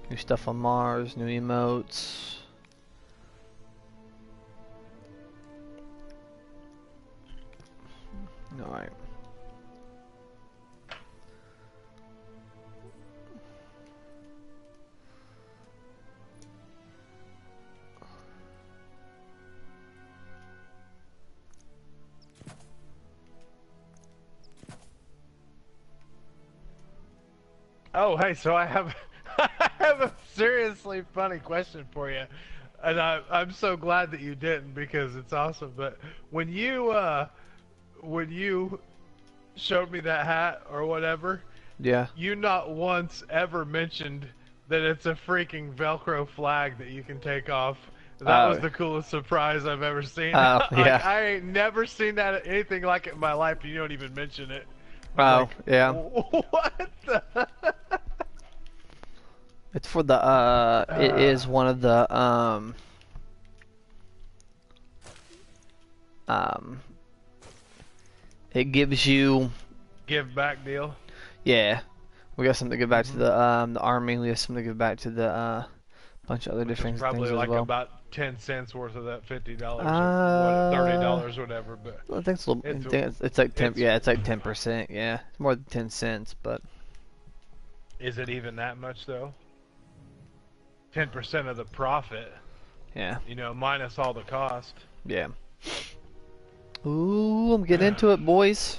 New stuff on Mars, new emotes. Alright. Oh, hey, so I have I have a seriously funny question for you. And I'm so glad that you didn't because it's awesome. But when you showed me that hat or whatever, Yeah. you not once ever mentioned that it's a freaking Velcro flag that you can take off. That was Oh. the coolest surprise I've ever seen. Like, Yeah. I ain't never seen that anything like it in my life, and you don't even mention it. I'm Oh, like, yeah. what the? It's for the it is one of the um it gives you, Give back deal. yeah. We got something to give back to the army. We have something to give back to the bunch of other Which is different probably things as like well. about 10 cents worth of that $50 or what, Uh, $30, whatever. But I think it's a little. it's It's like 10. it's Yeah, it's like 10%. Yeah, it's more than 10 cents, but is it even that much though? 10% of the profit, yeah, you know, minus all the cost. yeah. Ooh, I'm getting into it, boys.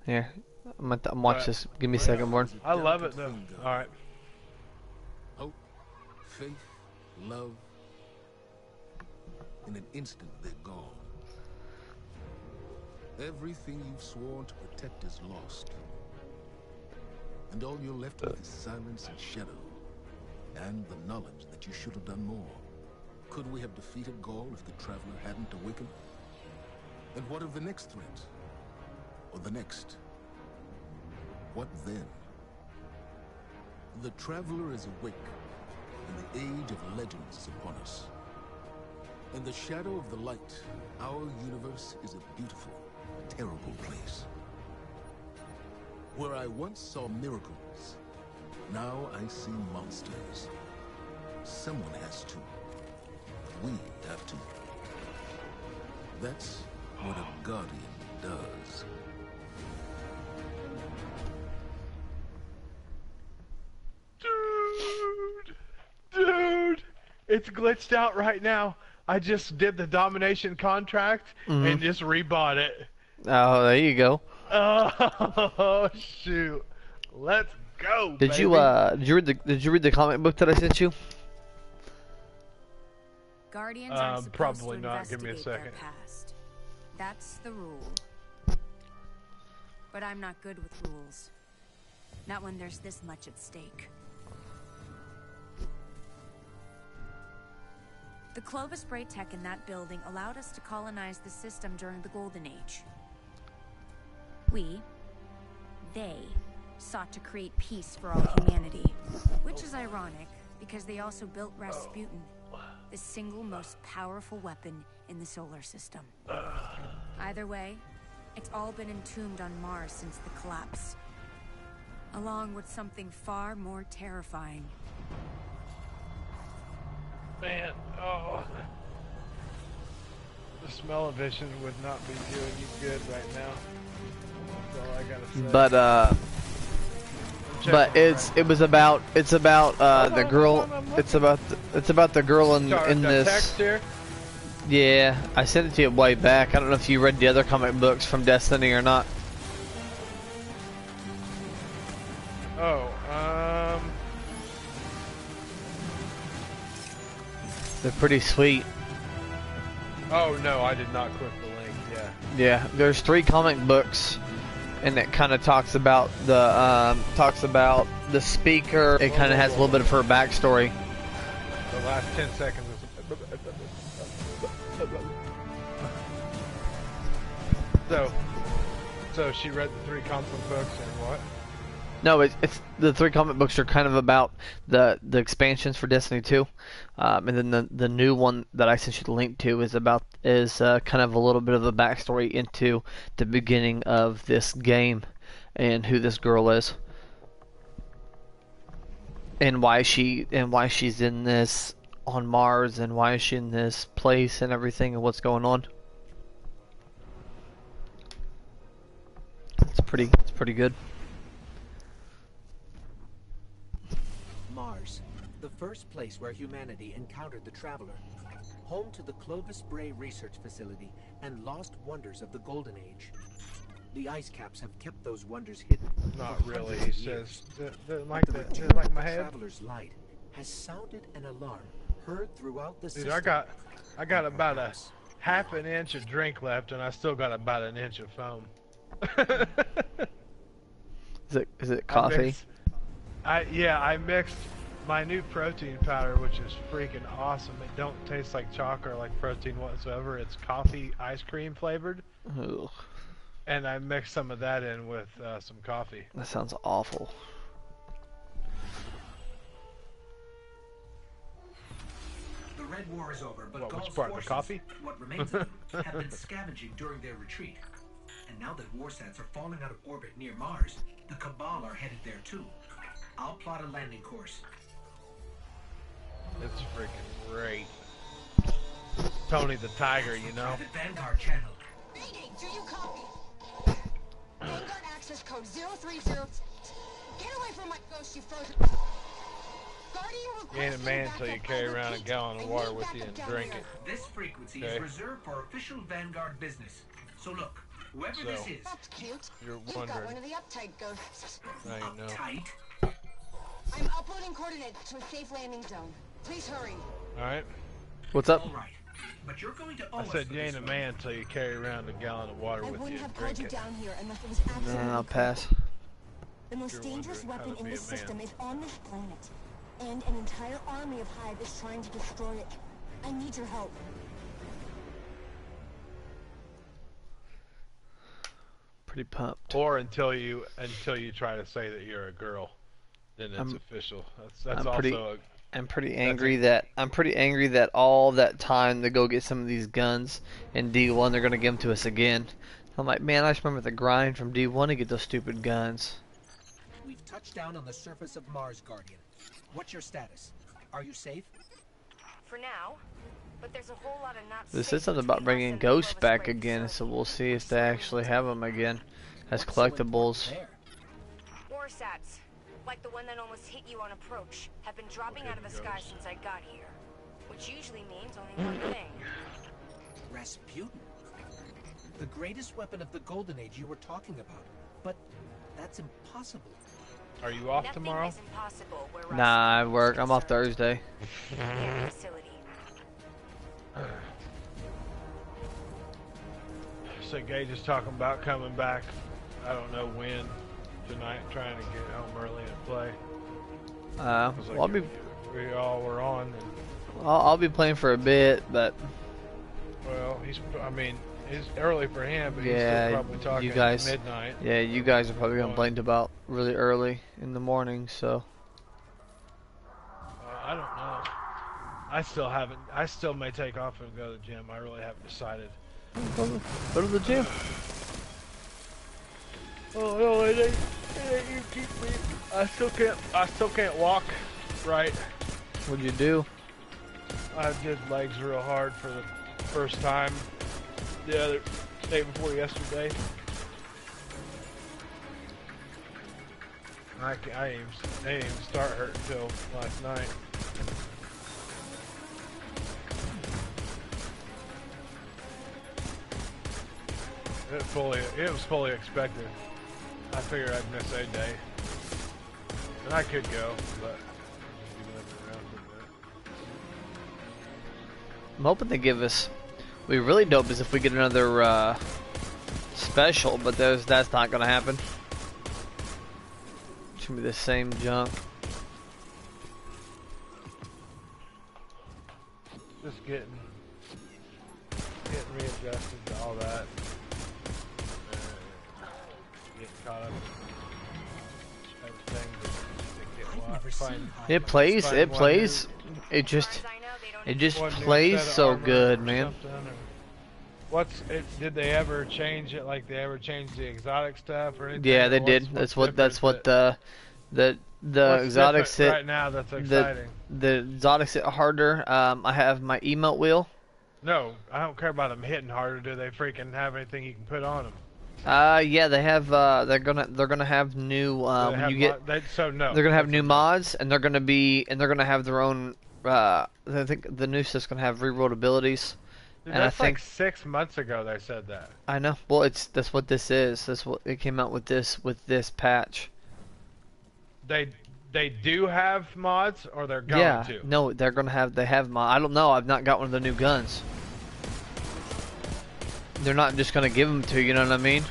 Here, I'm watch But this. Give me a second, Born. I love it though. All right. Hope, faith, love. In an instant, they're gone. Everything you've sworn to protect is lost. And all you're left with is silence and shadow. And the knowledge that you should have done more. Could we have defeated Gaul if the Traveler hadn't awakened? And what of the next threat? Or the next? What then? The Traveler is awake, and the age of legends is upon us. In the shadow of the light, our universe is a beautiful, terrible place. Where I once saw miracles, now I see monsters. Someone has to. We have to. That's what a Guardian does. Dude, it's glitched out right now. I just did the domination contract and just rebought it. Oh, there you go. Oh shoot! Let's go. Did baby. did you read the comic book that I sent you? Guardians aren't supposed probably to not. Give me a investigate second. their past. That's the rule. But I'm not good with rules. Not when there's this much at stake. The Clovis spray tech in that building allowed us to colonize the system during the Golden Age. They sought to create peace for all humanity. Which is ironic, because they also built Rasputin, the single most powerful weapon in the solar system. Either way, it's all been entombed on Mars since the collapse. Along with something far more terrifying. Man, oh. The smell of vision would not be doing you good right now. That's all I gotta say. But it was about the girl. It's about the girl in this. Text here? Yeah, I sent it to you way back. I don't know if you read the other comic books from Destiny or not. Oh, They're pretty sweet. oh no, I did not click the link. Yeah. Yeah, there's 3 comic books, and it kind of talks about the speaker. It kind of has a little bit of her backstory. The last 10 seconds is. So she read the 3 comic books and what? No, it's the 3 comic books are kind of about the expansions for Destiny 2, and then the new one that I sent you the link to is kind of a little bit of a backstory into the beginning of this game and who this girl is. and why she's in this on Mars, and why is she in this place and everything, and what's going on. It's pretty good. Mars, the first place where humanity encountered the Traveler, home to the Clovis Bray Research Facility and lost wonders of the Golden Age. The ice caps have kept those wonders hidden. Not really, he says. Like the that, return like of my the head. Traveler's light has sounded an alarm heard throughout the Dude, system. I got about a half an inch of drink left, and I still got about an inch of foam. Is it coffee? I mixed my new protein powder, which is freaking awesome. It don't taste like chocolate or like protein whatsoever. It's coffee ice cream flavored. Ugh, And I mixed some of that in with some coffee. that sounds awful. The Red War is over, but What, which Gaul's part, the forces, coffee? what remains of them, have been scavenging during their retreat. And now that warsats are falling out of orbit near Mars, the Cabal are headed there too. I'll plot a landing course. It's freaking great. Tony the Tiger, you know. Private Vanguard channel. Mayday, do you copy? Vanguard access code 030. Get away from my ghost, you frozen. Guardian You ain't a man until you carry around a gallon of water with you and drink it. This frequency Okay. is reserved for official Vanguard business. So look, whoever this So, is, That's cute. You're You've got wondering. one of the uptight ghosts. Now you know. uptight. I'm uploading coordinates to a safe landing zone. Please hurry. Alright? What's up? All right, but you're going to owe I us said for you ain't this a one. man until you carry around a gallon of water I with you wouldn't and have called drink you it. down here unless it was absolutely I'll pass. The most You're dangerous wondering how weapon to in be the a man. system is on this planet. And an entire army of Hive is trying to destroy it. I need your help. Pretty pumped. Or until you try to say that you're a girl, then it's official. That's I'm also pretty- a, I'm pretty angry that all that time to go get some of these guns in D1, they're gonna give them to us again. I'm like, man, I just remember the grind from D1 to get those stupid guns. We've touched down on the surface of Mars, Guardian. What's your status? Are you safe? For now, but there's a whole lot of not This safe is something between about us bringing and the ghosts Clovis back Bray again, so facility. we'll see if they actually have them again as What's so collectibles. important there? Warsats, like the one that almost hit you on approach, have been dropping out of the sky since I got here. Which usually means only one thing. Rasputin. The greatest weapon of the Golden Age you were talking about. But that's impossible. are you off Nothing tomorrow? is impossible where Nah, I Rasputin work. is I'm off concerned. Thursday. Their facility. So Gage is talking about coming back. I don't know when tonight, trying to get home early and play. I was Well, like, we all were on, and I'll be playing for a bit, but well, it's early for him, but Yeah, he's still probably talking you guys- midnight. yeah, you guys are probably gonna play until about really early in the morning, so. I don't know. I still may take off and go to the gym. I really haven't decided. Go to the gym. Oh no, it ain't you keep me. I still can't walk right. What'd you do? I did legs real hard for the first time the other day before yesterday. I didn't even start hurting until last night. It was fully expected. I figured I'd miss a day, and I could go, but just be living around for a bit. I'm hoping they give us. We really dope is if we get another special, but that's not gonna happen. It's gonna be the same junk. Just getting readjusted to all that. Getting caught up in everything. To get I've never find- seen Hive. It plays. Find It one plays. It As just. far as I know, they don't It just one new plays set of so armor good, or man. something, or did they ever change it? Like they ever change the exotic stuff or anything? Yeah, or they did. what's That's what different that- The What's exotics different hit right now that's the exciting? the exotics hit harder. I have my emote wheel. No, I don't care about them hitting harder. Do they freaking have anything you can put on them? Yeah, they have. They're gonna have new. Do they When have you get, so no. they're gonna have That's new a no. mods, and they're gonna have their own. I think the new stuff's gonna have reroll abilities, Dude, and I that's think like 6 months ago they said that. I know. Well, that's what this is. That's what it came out with this patch. They do have mods, or they're going Yeah, to. no, they have mod. I don't know. I've not got one of the new guns. They're not just gonna give them to you. You know what I mean?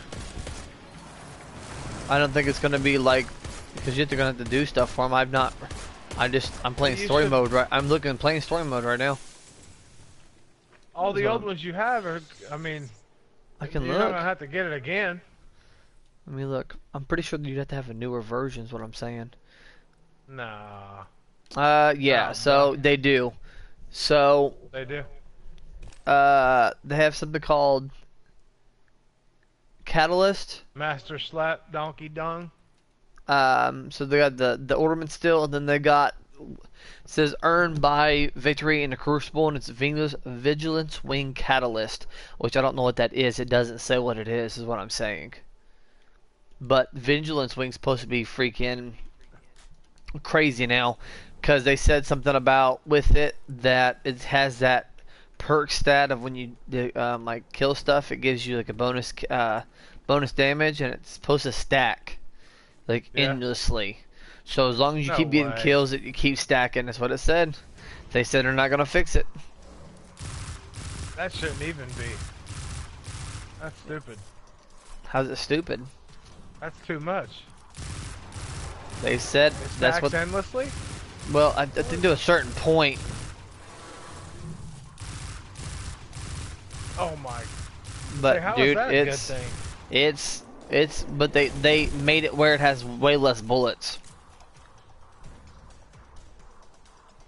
I don't think it's gonna be like because you're gonna have to do stuff for them. I've not. I'm playing You story should- mode right. I'm playing story mode right now. All the So- old ones you have are. I mean, I can you're look. not gonna have to get it again. Let me look. I'm pretty sure you'd have to have a newer version. Is what I'm saying. Nah, Yeah. Oh, So bro. they do. So they do. they have something called Catalyst. Master Slap, Donkey Dong. So they got the ornament still, and then they got it says earned by victory in the Crucible, and it's Vigilance Wing Catalyst, which I don't know what that is. It doesn't say what it is what I'm saying. But Vigilance Wing's supposed to be freaking crazy now, because they said something about with it that it has that perk stat of when you like kill stuff, it gives you like a bonus damage, and it's supposed to stack like Yeah. endlessly. So as long as you No keep getting way. kills, you keep stacking. That's what it said. They said they're not gonna fix it. That shouldn't even be. That's stupid. How's it stupid? That's too much. They said It that's stacks what. endlessly. Well, I think to a certain point. Oh my. But Hey, how is dude, that a good thing? it's but they made it where it has way less bullets.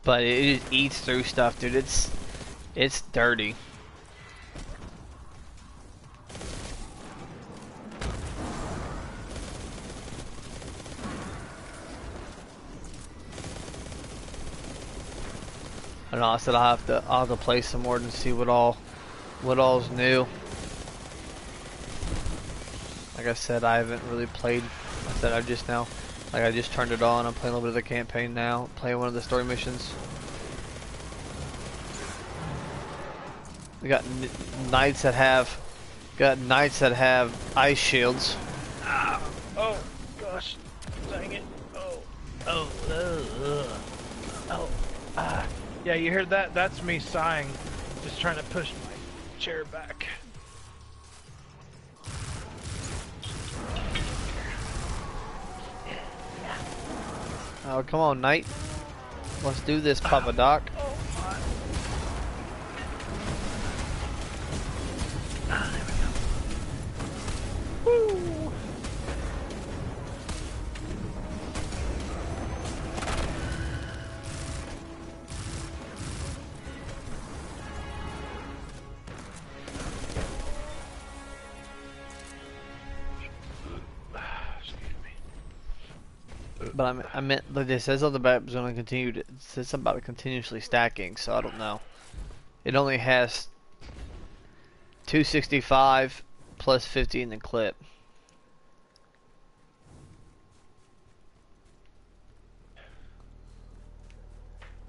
But it just eats through stuff, dude. It's dirty. I don't know. I said I'll have to play some more and see what all's new. Like I said, I haven't really played. I said I just turned it on. I'm playing a little bit of the campaign now. Playing one of the story missions. We got knights that have ice shields. Oh gosh, dang it! Yeah, you heard that? That's me sighing, just trying to push my chair back. Oh, come on, knight. Let's do this, Papa Doc. Woo! But I meant like it says on the back it's going to continue. It says something about it continuously stacking, so I don't know. It only has 265 plus 50 in the clip.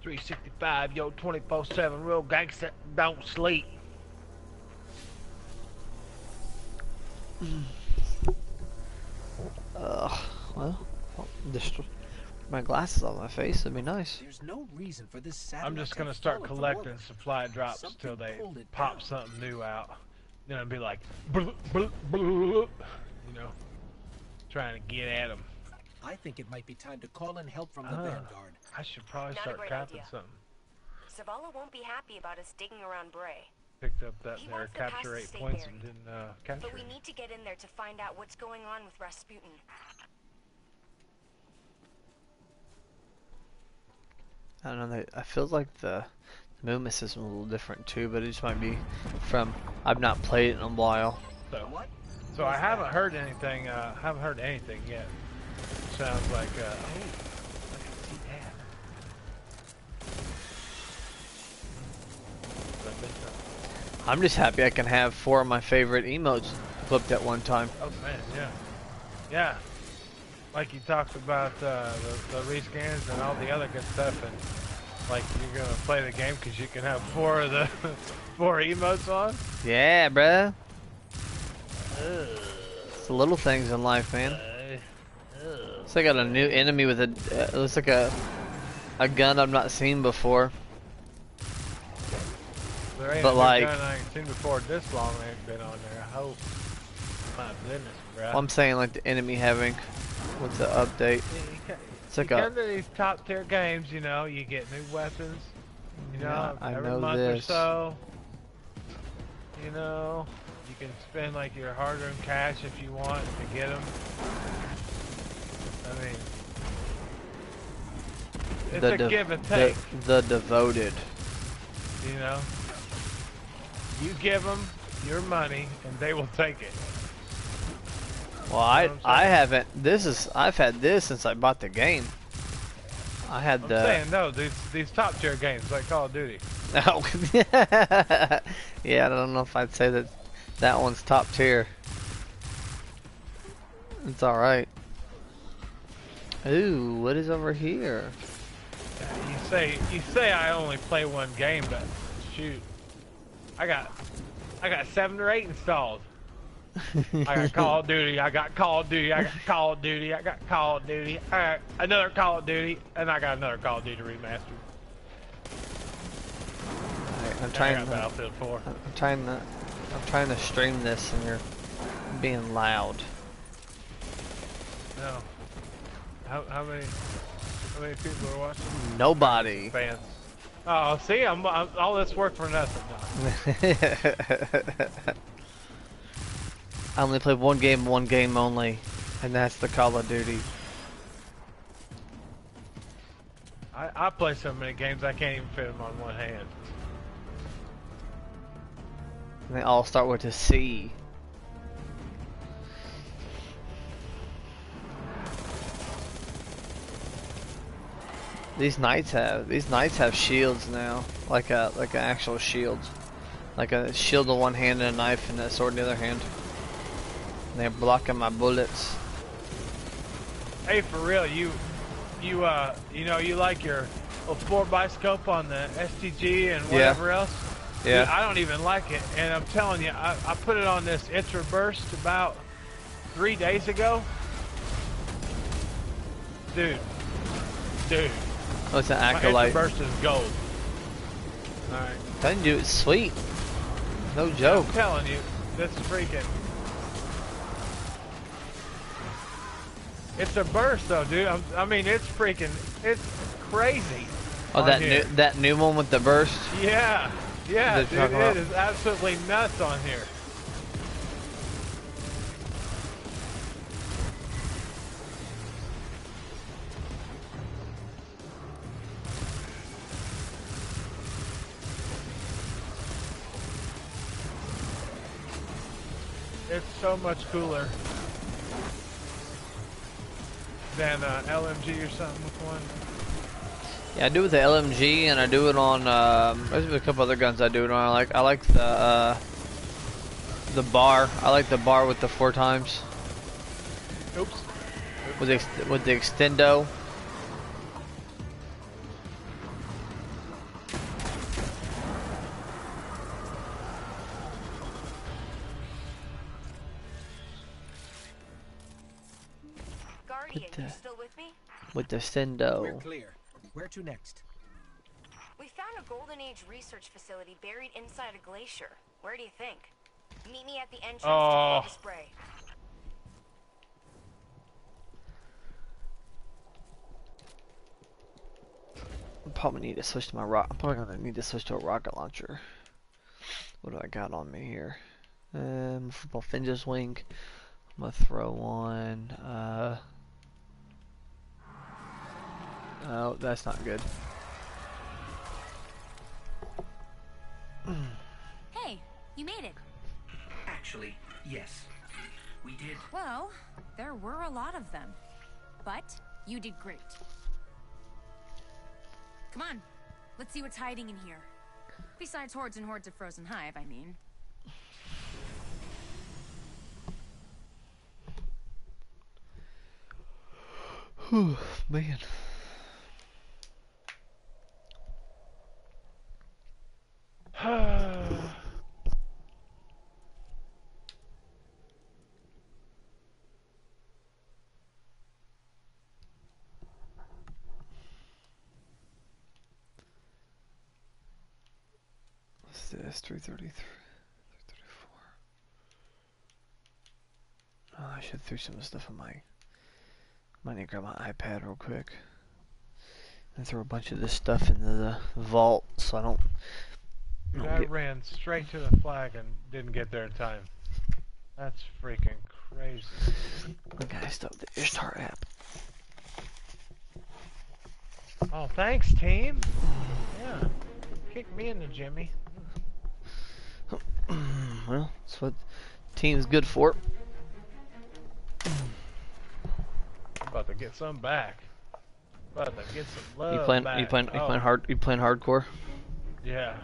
.365, yo, 24/7, real gangsta, don't sleep. Well, just my glasses on my face. That'd be nice. There's no reason for this satellite I'm just to gonna have start fallen from collecting orbit. supply drops Something till they pulled it pop down. something new out. Then it'll be like, "Bleh, bleh, bleh," you know, trying to get at them. I think it might be time to call in help from the Vanguard. I should probably Not a start great capping idea. something. Zavala won't be happy about us digging around Bray, Picked up that He there wants the capture pass to 8 stay points buried. and didn't capture but we it. need to get in there to find out what's going on with Rasputin. I don't know. I feel like the movement system is a little different too, but it just might be from I've not played it in a while. So, What? so I haven't heard anything. Haven't heard anything yet. sounds like oh, look at see that. I'm just happy I can have 4 of my favorite emotes clipped at one time. Oh man, yeah. Yeah. Like you talked about the rescans and all the other good stuff, and like you're gonna play the game because you can have 4 of the 4 emotes on. Yeah, bruh. It's the little things in life, man. Looks like I got a new enemy with a. Looks like a gun I've not seen before. There ain't But a new like, gun I ain't seen before this long. They ain't been on there. I hope. My goodness, bro. I'm saying like the enemy having. What's the update? It's like you a. come to these top tier games, you know, you get new weapons. You know, Yeah, I every know month this. or so. You know, you can spend like your hard-earned cash if you want to get them. I mean, it's a give and take. The devoted. You know, you give them your money and they will take it. Well, I haven't. I've had this since I bought the game. I had I'm the. saying no, these top tier games like Call of Duty. Oh, yeah. I don't know if I'd say that one's top tier. It's all right. Ooh, what is over here? You say I only play one game, but shoot, I got 7 or 8 installed. I got Call of Duty, I got Call of Duty, I got Call of Duty, I got Call of Duty, I got another Call of Duty, and I got another Call of Duty remastered. Alright, I'm trying to stream this, and you're being loud. No. How many people are watching? Nobody. Fans. Oh, see, I'm all this work for nothing. No. I only played one game only, and that's the Call of Duty. I play so many games I can't even fit them on one hand. And they all start with a C. These knights have shields now, like an actual shield, like a shield in one hand and a knife and a sword in the other hand. And they're blocking my bullets. Hey, for real, you know, you like your little 4x scope on the STG and whatever else. Yeah. Dude, I don't even like it, and I'm telling you, I put it on this Intra Burst about 3 days ago. Dude. Oh, it's an My acolyte. Intra Burst is gold. Alright. Telling you, it's sweet. No joke. I'm telling you, this is freaking. It's a burst though, dude. I mean, it's freaking. It's crazy. Oh, that new one with the burst. Yeah, yeah, dude. It It is absolutely nuts on here. It's so much cooler than LMG or something with one. Yeah, I do it with the LMG, and I do it on. There's a couple other guns I do it on. I like the bar. I like the bar with the 4 times. Oops. With the extendo. Guardian, you still with me? With the We're extendo. clear. Where to next? We found a Golden Age research facility buried inside a glacier. Where do you think? Meet me at the entrance to Clovis Bray. I'm probably gonna need to switch to a rocket launcher. What do I got on me here? Football Finja's wing. I'm gonna throw one. Oh, that's not good. Hey, you made it. Actually, yes. We did. Well, there were a lot of them. But you did great. Come on, let's see what's hiding in here. Besides hordes and hordes of frozen hive, I mean. Whew, man. What's this? 333, 334. Oh, I should throw some of the stuff on my. Might need to grab my iPad real quick and throw a bunch of this stuff into the vault so I don't. Dude, I ran straight to the flag and didn't get there in time. That's freaking crazy. Okay, I stopped the Ishtar app. Oh, thanks, team. Yeah. Kick me in the Jimmy. Well, that's what team's good for. About to get some back. About to get some love You playing? back. You playing hardcore? Yeah.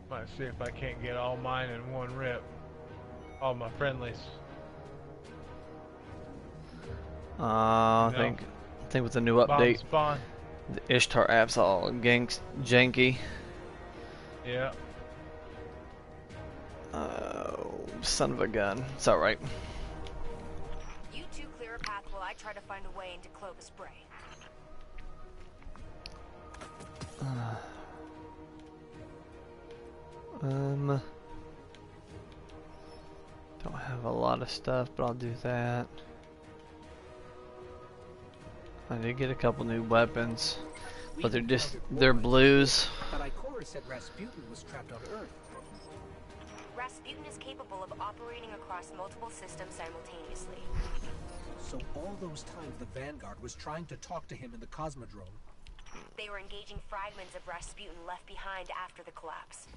Might see if I can't get all mine in one rip. All my friendlies. I think with the new update, Spawn. the Ishtar app's all janky. Yeah. Oh, son of a gun. It's alright. You two clear a path while I try to find a way into Clovis Bray. Don't have a lot of stuff, but I'll do that. I did get a couple new weapons, but they're blues. But Ikora said Rasputin was trapped on Earth. Rasputin is capable of operating across multiple systems simultaneously. So all those times the Vanguard was trying to talk to him in the Cosmodrome. They were engaging fragments of Rasputin left behind after the collapse.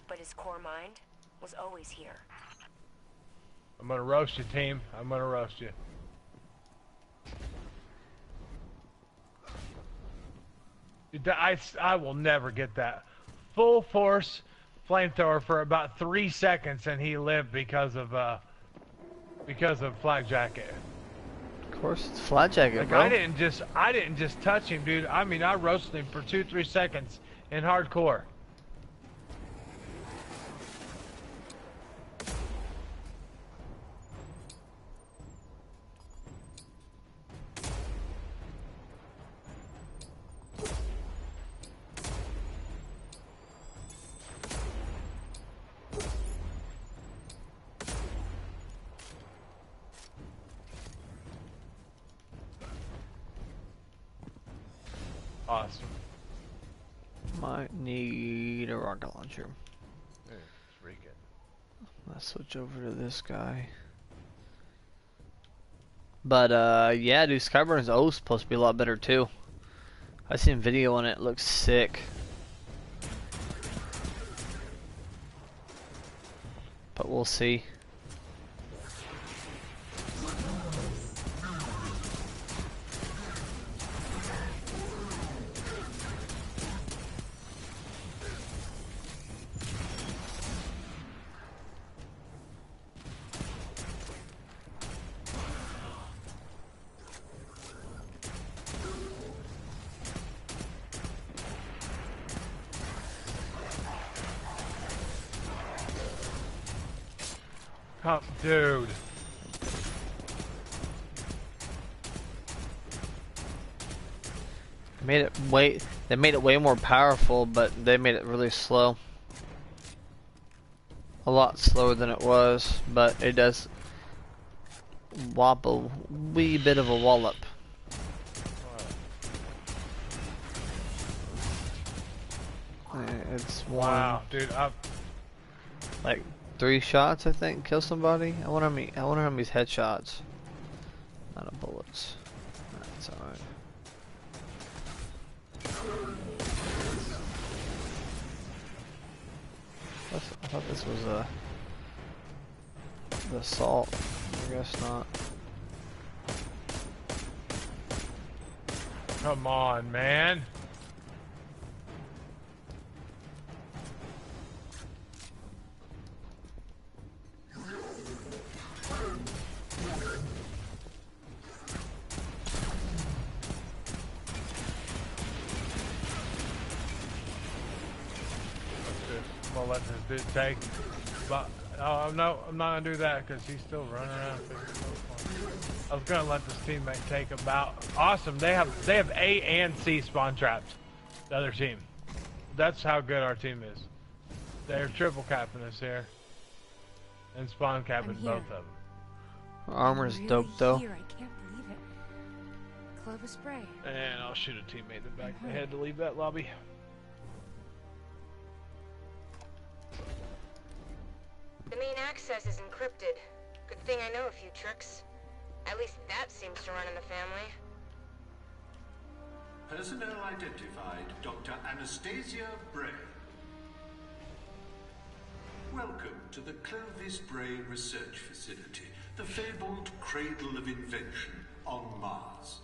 But his core mind was always here. I'm gonna roast you, team. I'm gonna roast you. I will never get that. Full force flamethrower for about 3 seconds, and he lived because of Flak Jacket. Of course, it's Flat Jacket, Like, bro. I didn't just touch him, dude. I mean, I roasted him for 2-3 seconds in hardcore. Awesome. Might need a rocket launcher. Freaking. Let's switch over to this guy. But yeah, dude, Skyburn's O is supposed to be a lot better too. I seen video on it. It looks sick. But we'll see. Oh, dude. They made it way more powerful, but they made it really slow. A lot slower than it was, but it does whop a wee bit of a wallop. It's one, Wow, dude. like 3 shots, I think, kill somebody. I wonder how many headshots. Not of bullets. That's alright. I thought this was the assault. I guess not. Come on, man. I'm gonna let this dude take. But oh no, I'm not gonna do that because he's still running around. I was gonna let this teammate take about. Awesome, they have A and C spawn traps. The other team. That's how good our team is. They're triple capping us here, and spawn capping both of them. Armor's I'm dope though. Here. I can't believe it. Clover spray. And I'll shoot a teammate in the back of the head to leave that lobby. The main access is encrypted. Good thing I know a few tricks. At least that seems to run in the family. Personnel identified, Dr. Anastasia Bray. Welcome to the Clovis Bray Research Facility, the fabled cradle of invention on Mars.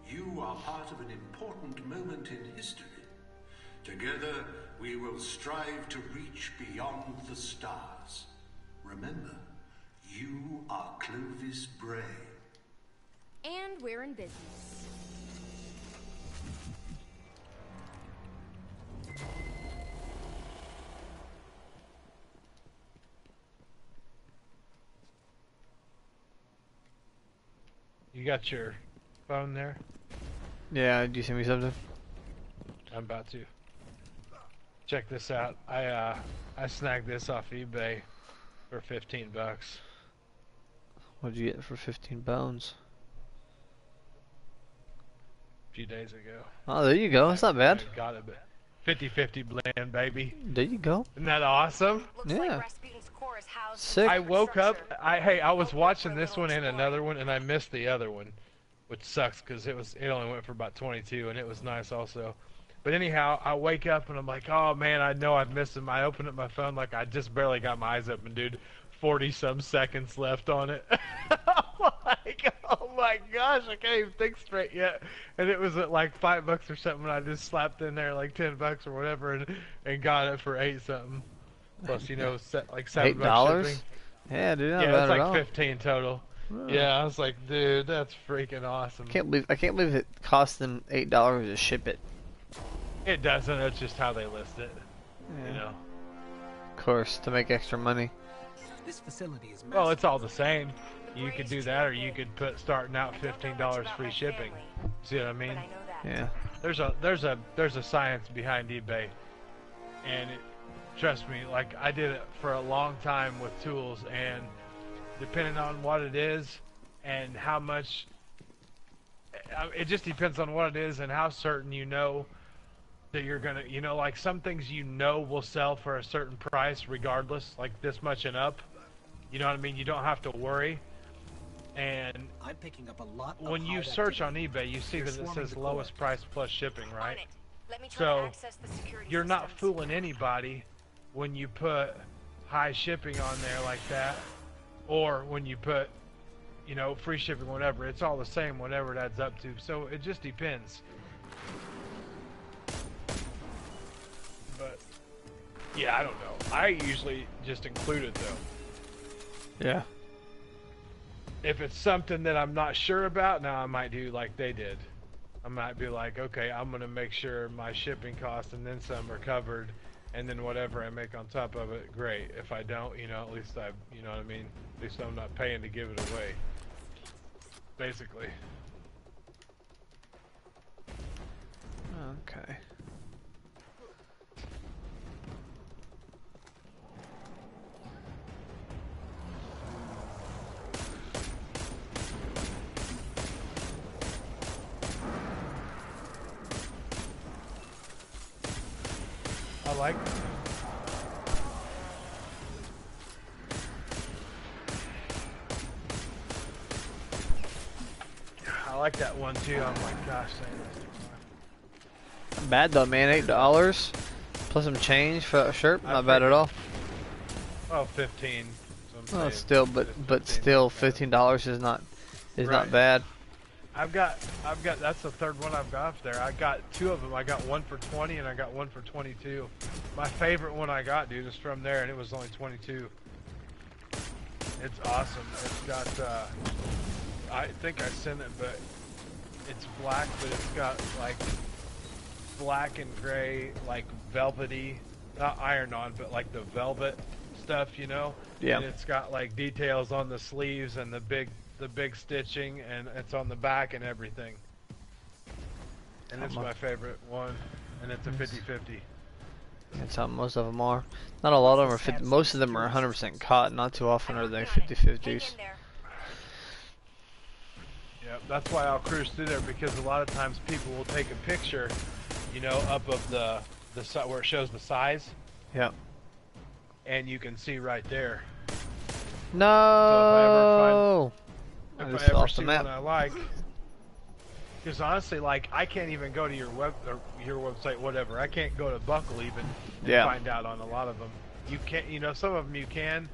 You are part of an important moment in history. Together, we will strive to reach beyond the stars. Remember, you are Clovis Bray. And we're in business. You got your phone there? Yeah, do you send me something? I'm about to. Check this out. I snagged this off eBay for 15 bucks. What'd you get for 15 pounds? A few days ago. Oh, there you go. That's not bad. I got it, but 50-50 blend, baby. There you go. Isn't that awesome? Looks Yeah. like Rasputin's core is housed in Sick. I woke up. structure. I was watching this one and another one, and I missed the other one, which sucks because it only went for about 22, and it was nice also. But anyhow, I wake up and I'm like, oh man, I know I've missed him. I open up my phone like I just barely got my eyes open, dude. 40-some seconds left on it. I'm like, oh my gosh, I can't even think straight yet. And it was at like $5 or something. And I just slapped in there like 10 bucks or whatever, and got it for 8 something. Plus, you know, like $7 $8? shipping. Yeah, dude, not Yeah, bad it's at like all. 15 total. Oh. Yeah, I was like, dude, that's freaking awesome. I can't believe it cost them $8 to ship it. It doesn't. It's just how they list it. Yeah. You know. Of course, to make extra money. This facility is massive. Well, it's all the same. You could do that, or you could put starting out $15 free shipping. See what I mean? But I know that. Yeah. There's a science behind eBay, and trust me, like I did it for a long time with tools, and depending on what it is and how much, it just depends on what it is and how certain you know that you're gonna, you know, like some things you know will sell for a certain price regardless, like this much and up. You know what I mean? You don't have to worry. And I'm picking up a lot of when you hard search on activity. eBay, you see They're that it swarming says the lowest core. price plus shipping, On right? it. Let me try So, to access the security You're not systems. fooling anybody when you put high shipping on there like that, or when you put, you know, free shipping, whatever. It's all the same, whatever it adds up to. So it just depends. But yeah, I don't know. I usually just include it though. Yeah. If it's something that I'm not sure about, now I might do like they did. I might be like, okay, I'm gonna make sure my shipping costs and then some are covered, and then whatever I make on top of it, great. If I don't, you know, at least you know what I mean? At least I'm not paying to give it away. Basically. Okay. I like. I like that one too. I'm like, gosh, Bad though, man. $8 plus some change for that shirt. I Not bad at figured- all. Oh, 15. So I'm Well, saying still, just but 15 still, is better. $15 is not Right. bad. I've got. That's the third one I've got up there. I got 2 of them. I got one for 20 and I got one for 22. My favorite one I got, dude, is from there, and it was only 22. It's awesome. It's got. I think I sent it, but it's black, but it's got like black and gray, like velvety, not iron-on, but like the velvet stuff, you know. Yeah. And it's got like details on the sleeves and the big stitching, and it's on the back and everything. And it's my favorite one, and it's a 50-50. That's how most of them are. Not a lot of them are 50. Most of them are 100% cotton. Not too often are they 50-50s. Yep, that's why I'll cruise through there, because a lot of times people will take a picture, you know, up of the where it shows the size, Yep. and you can see right there. No. If just I ever lost the see map. one I like, because honestly, like, I can't even go to your website, whatever. I can't go to Buckle even and Yeah. find out on a lot of them. You can't, you know, some of them you can,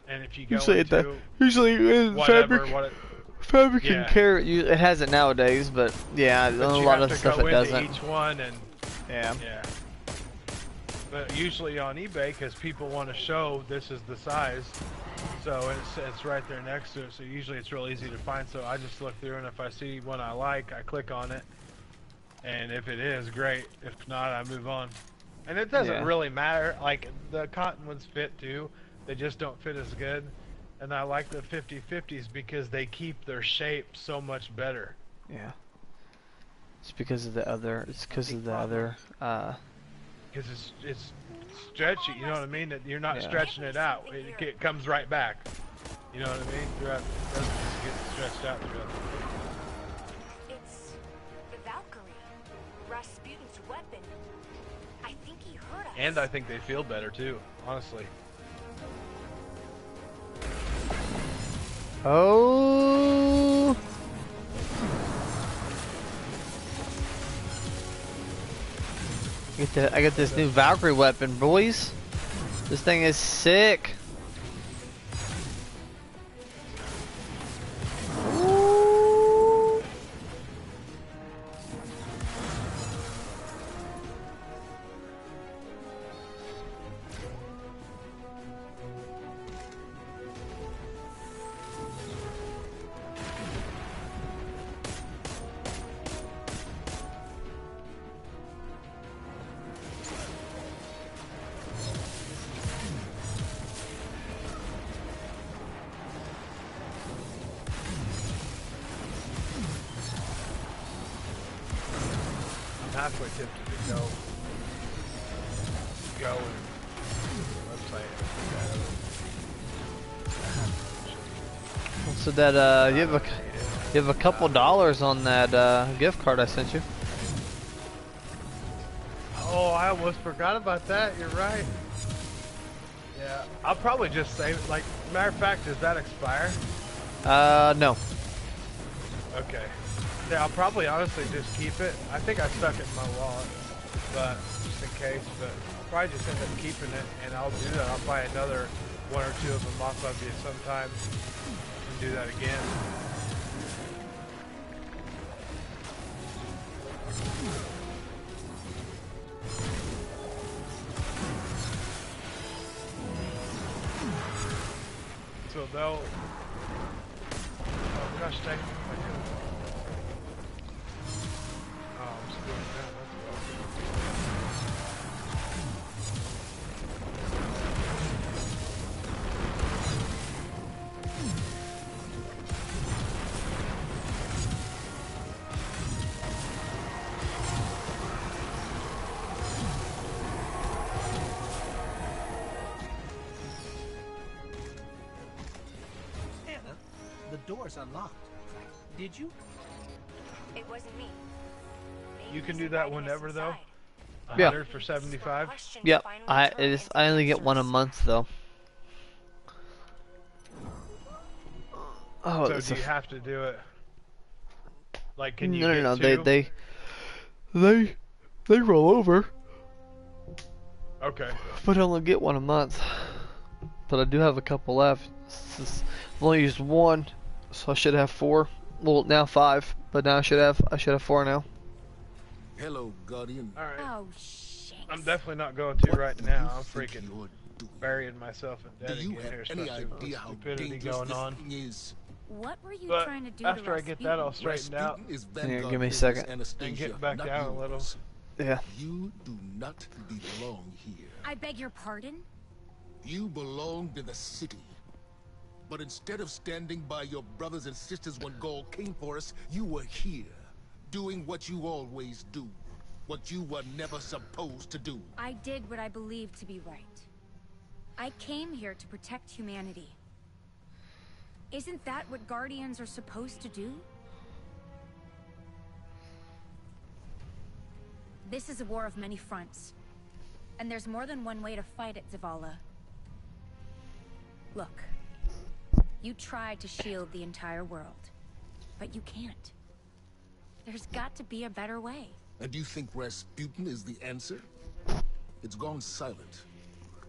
and if you go Usually, into usually whatever, fabric Yeah. and carrot. It has it nowadays, but yeah, but a you lot have of to stuff go it into doesn't. each one and Yeah. yeah. But usually on eBay, because people want to show this is the size, so it's right there next to it. So usually it's real easy to find. So I just look through, and if I see one I like, I click on it, and if it is, great. If not, I move on. And it doesn't Yeah. really matter. Like, the cotton ones fit too. They just don't fit as good. And I like the 50-50s because they keep their shape so much better. Yeah. It's because of the other. It's because of the other. Because it's stretchy, you know what I mean? That you're not Yeah. stretching it out. It comes right back. You know what I mean? Throughout, it doesn't just get stretched out throughout. It's the Valkyrie, Rasputin's weapon. I think he hurt us. And I think they feel better too, honestly. Oh. I get this new Valkyrie weapon, boys. This thing is sick. Ooh. I'm halfway tempted to go and website. So that you have a couple dollars on that gift card I sent you. Oh, I almost forgot about that. You're right. Yeah, I'll probably just save it. Like, matter of fact, does that expire? No. Okay. Yeah, I'll probably honestly just keep it. I think I stuck it in my wallet, but just in case. But I'll probably just end up keeping it, and I'll do that. I'll buy another 1 or 2 of them off of you sometime and do that again. So they'll. Oh gosh, dang. Oh, I'm screwing down. That's well. Anna, the door's unlocked. Did you? It wasn't me. Maybe You can he's do that inviting us whenever though. inside. Yeah. 100 for 75. Question Yep. finally I turned into only get one a answers. month though. Oh, So it's do you have to do it? Like, can you no, get no, two? they roll over. Okay. But I only get one a month. But I do have a couple left. I've only used one, so I should have 4. Well, now 5, but now I should have 4 now. Hello, Guardian. All right. Oh, shanks. I'm definitely not going to What right do now. you I'm think freaking you're doing? burying myself in Do debt you again have here, any especially with the idea how stupidity dangerous going this on. thing is? What were you But trying to do after to I get that all straightened out Rasputin is Here, Vanguard give me a business, second. Anastasia, and get back not down a yours. little. Yeah. You do not belong here. I beg your pardon? You belong to the city. But instead of standing by your brothers and sisters when Gaul came for us, you were here, doing what you always do. What you were never supposed to do. I did what I believed to be right. I came here to protect humanity. Isn't that what Guardians are supposed to do? This is a war of many fronts. And there's more than one way to fight it, Zavala. Look. You tried to shield the entire world. But you can't. There's got to be a better way. And you think Rasputin is the answer? It's gone silent.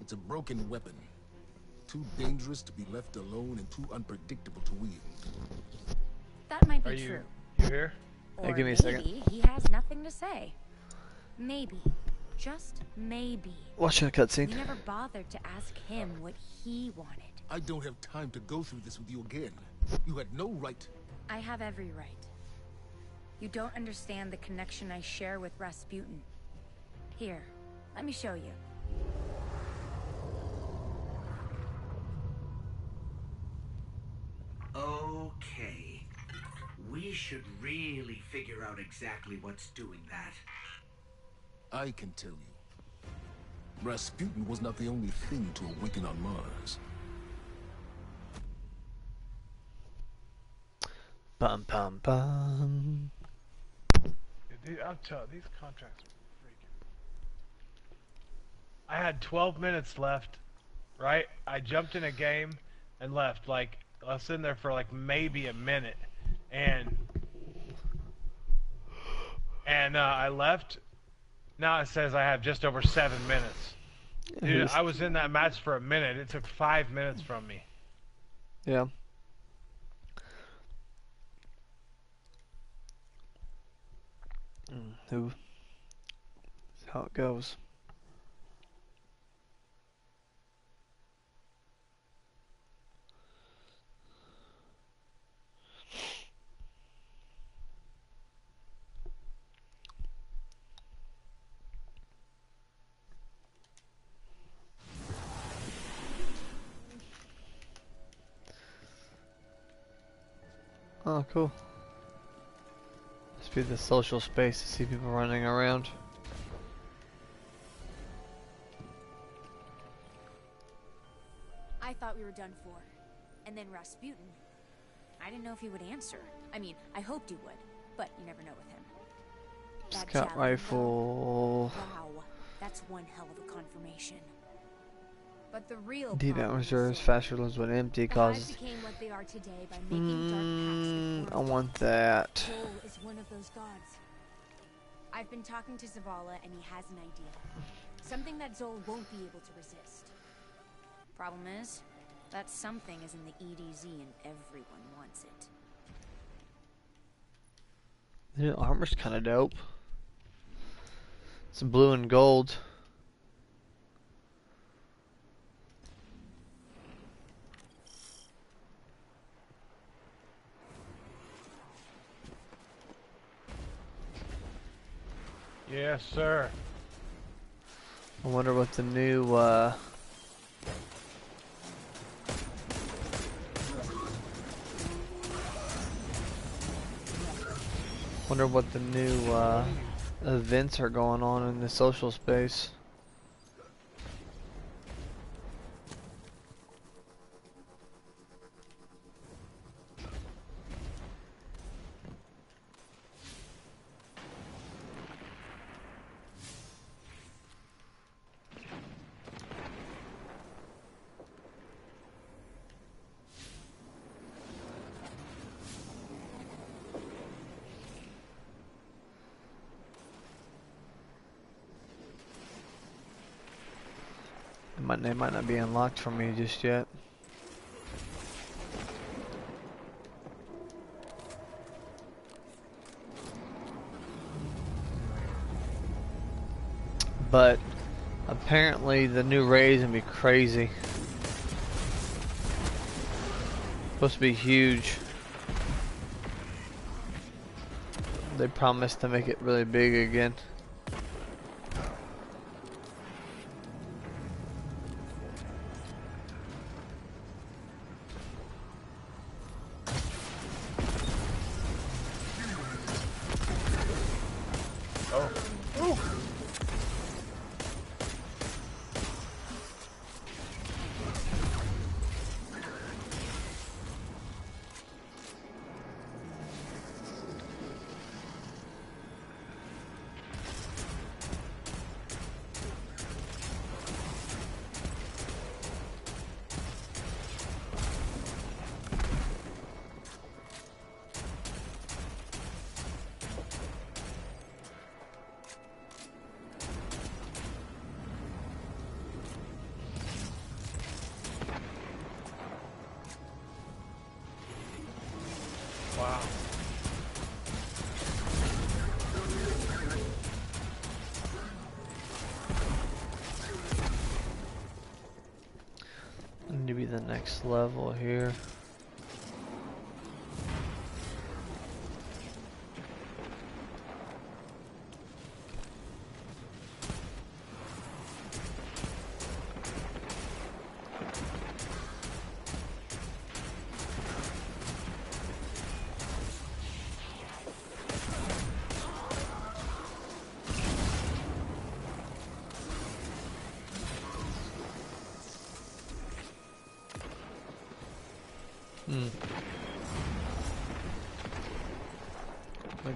It's a broken weapon. Too dangerous to be left alone and too unpredictable to wield. That might be Are you true. here? Hey, Or give me a second. maybe he has nothing to say. Maybe. Just maybe. Watching a cutscene. We never bothered to ask him what he wanted. I don't have time to go through this with you again. You had no right. I have every right. You don't understand the connection I share with Rasputin. Here, let me show you. Okay. We should really figure out exactly what's doing that. I can tell you. Rasputin was not the only thing to awaken on Mars. Bum bum bum. Dude, I'm telling you, these contracts are freaking. I had 12 minutes left, right? I jumped in a game and left. Like, I was sitting there for like maybe a minute, and I left. Now it says I have just over 7 minutes. Dude, I was in that match for a minute. It took 5 minutes from me. Yeah. Who? That's how it goes. Oh, cool. Must be the social space to see people running around. I thought we were done for. And then Rasputin. I didn't know if he would answer. I mean, I hoped he would, but you never know with him. That Scout javelin, rifle. though, wow, that's one hell of a confirmation. But the real Deep problem reserves is faster than when empty the hive causes. became what they are today by making dark pacts I with want that. Joel is one of those gods. I've been talking to Zavala and he has an idea. Something that Zol won't be able to resist. Problem is, that something is in the EDZ and everyone wants it. The armor's kind of dope. It's blue and gold. Yes, sir. I wonder what the new events are going on in the social space. They might not be unlocked for me just yet. But apparently the new raid's gonna be crazy. Supposed to be huge. They promised to make it really big again. Wow. Need to be the next level here.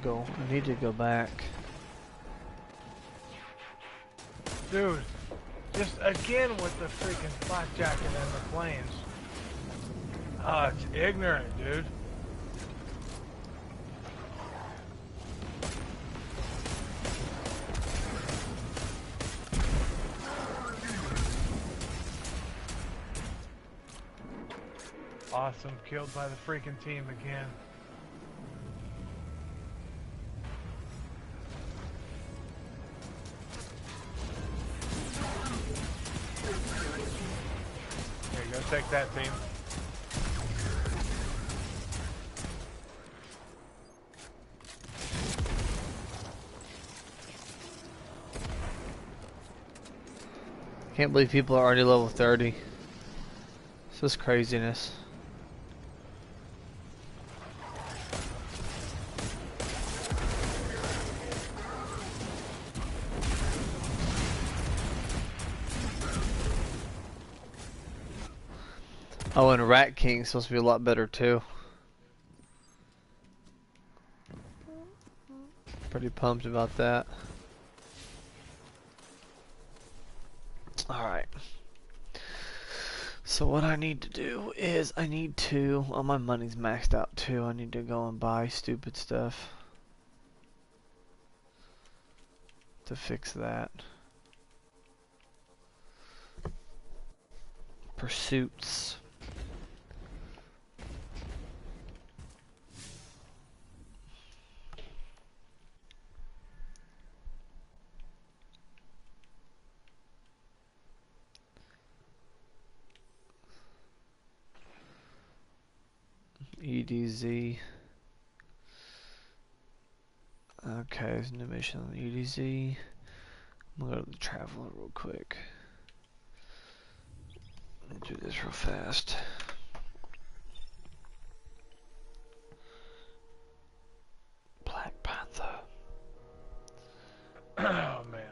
I need to go back. Dude, just again with the freaking blackjacking and the flames. Oh, it's ignorant, dude. Awesome, killed by the freaking team again. Here you go, take that, team. Can't believe people are already level 30. This is craziness. Oh, and Rat King's supposed to be a lot better too. Pretty pumped about that. Alright. So what I need to do is I need to, well, my money's maxed out too. I need to go and buy stupid stuff to fix that. Pursuits. EDZ. Okay, there's a new mission on the EDZ. I'm gonna go to the Traveler real quick. Let me do this real fast. Black Panther. Oh, man.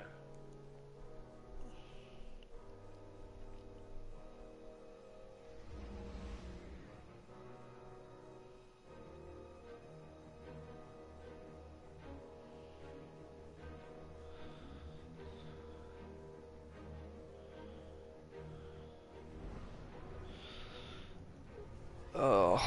Oh.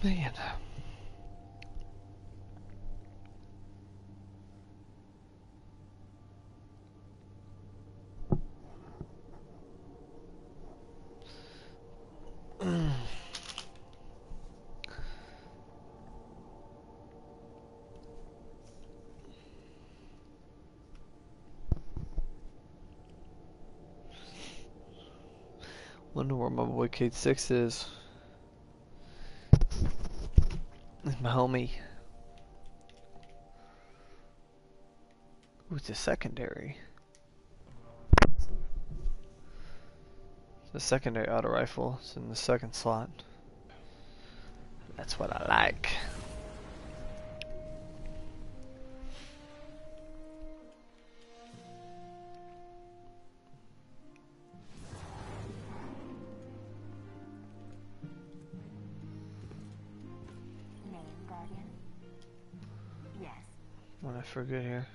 Man. Wonder where my boy Kate 6 is. My homie. Ooh, it's a secondary. It's a secondary auto rifle. It's in the second slot. That's what I like. Name, Guardian? Yes. What I forget here.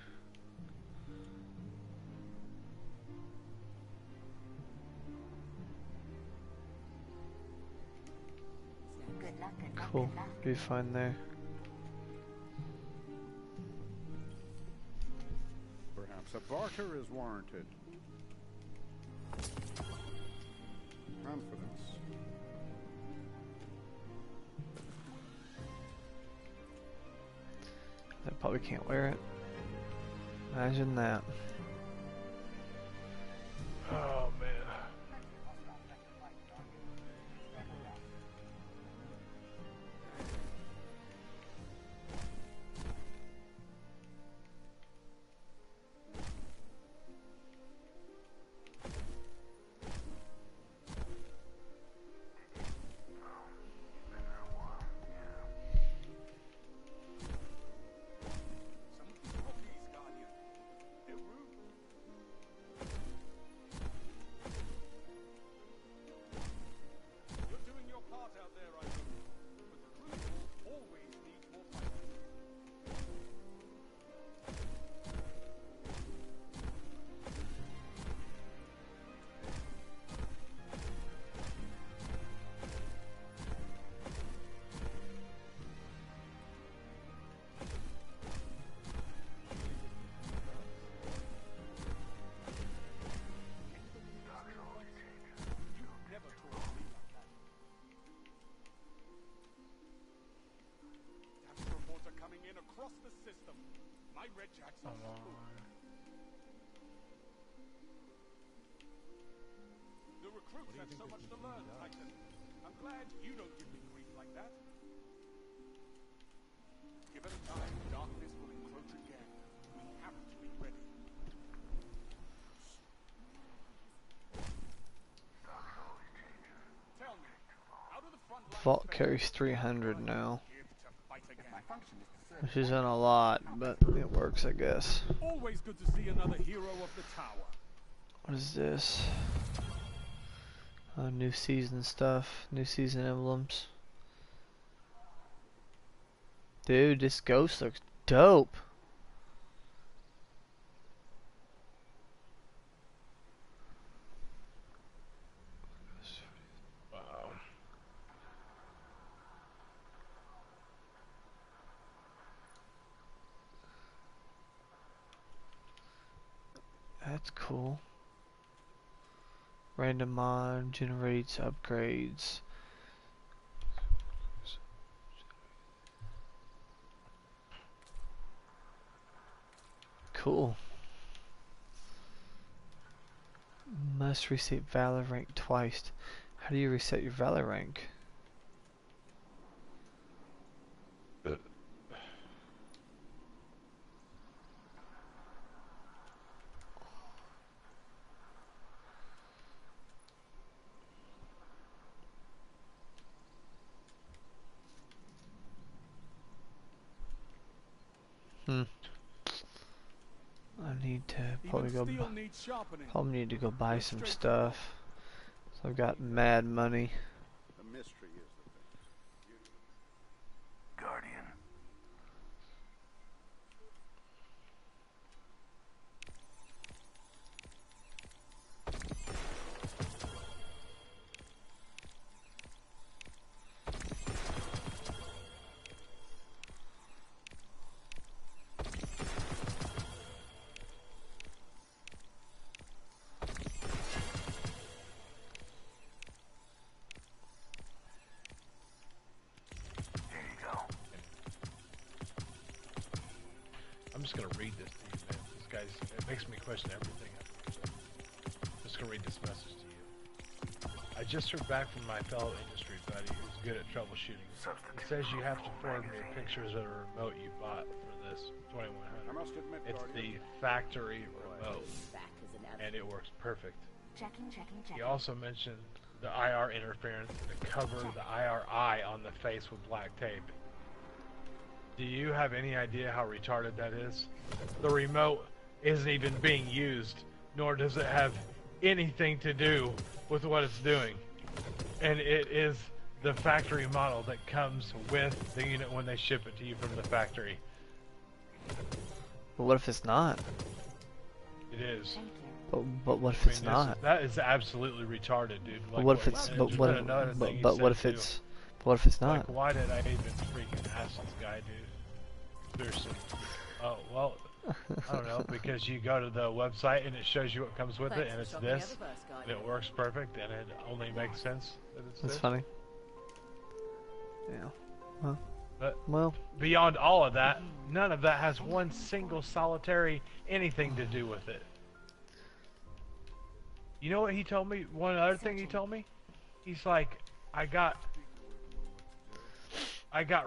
Good luck, good luck, Cool. good luck. Be fine there. Perhaps a barter is warranted. Confidence. I probably can't wear it. Imagine that. Oh man. So much to learn, Titan. I'm glad you don't give me grief like that. Given time, darkness will encroach again. We have to be ready. Tell me, out of the front line Vault carries 300 now. here to fight again. Which isn't a lot, but it works, I guess. Always good to see another hero of the tower. What is this? New season stuff. New season emblems. Dude, this ghost looks dope. Wow. That's cool. Random mod generates upgrades. Cool. Must reset Valor rank twice. How do you reset your Valor rank? I need to probably probably need to go buy some stuff. So I've got mad money. The mystery is the thing. Guardian. I'm just gonna read this to you, man. This guy's, it makes me question everything. I'm just gonna read this message to you. I just heard back from my fellow industry buddy who's good at troubleshooting. He says you have to forward me pictures of a remote you bought for this 2100. It's the factory remote, and it works perfect. Checking. He also mentioned the IR interference to cover the IR eye on the face with black tape. Do you have any idea how retarded that is? The remote isn't even being used, nor does it have anything to do with what it's doing. And it is the factory model that comes with the unit when they ship it to you from the factory. But what if it's not? It is. But what if it's not? That is absolutely retarded, dude. Like, What if it's? But what if it's not? Like, why did I even freaking ask this guy, dude? Seriously. Oh, well, I don't know, because you go to the website and it shows you what comes with it, and it's this, and it works perfect, and it only makes sense that it's That's this. funny. Yeah. Well, beyond all of that, none of that has one single solitary anything to do with it. You know what he told me? One other thing he told me? He's like, I got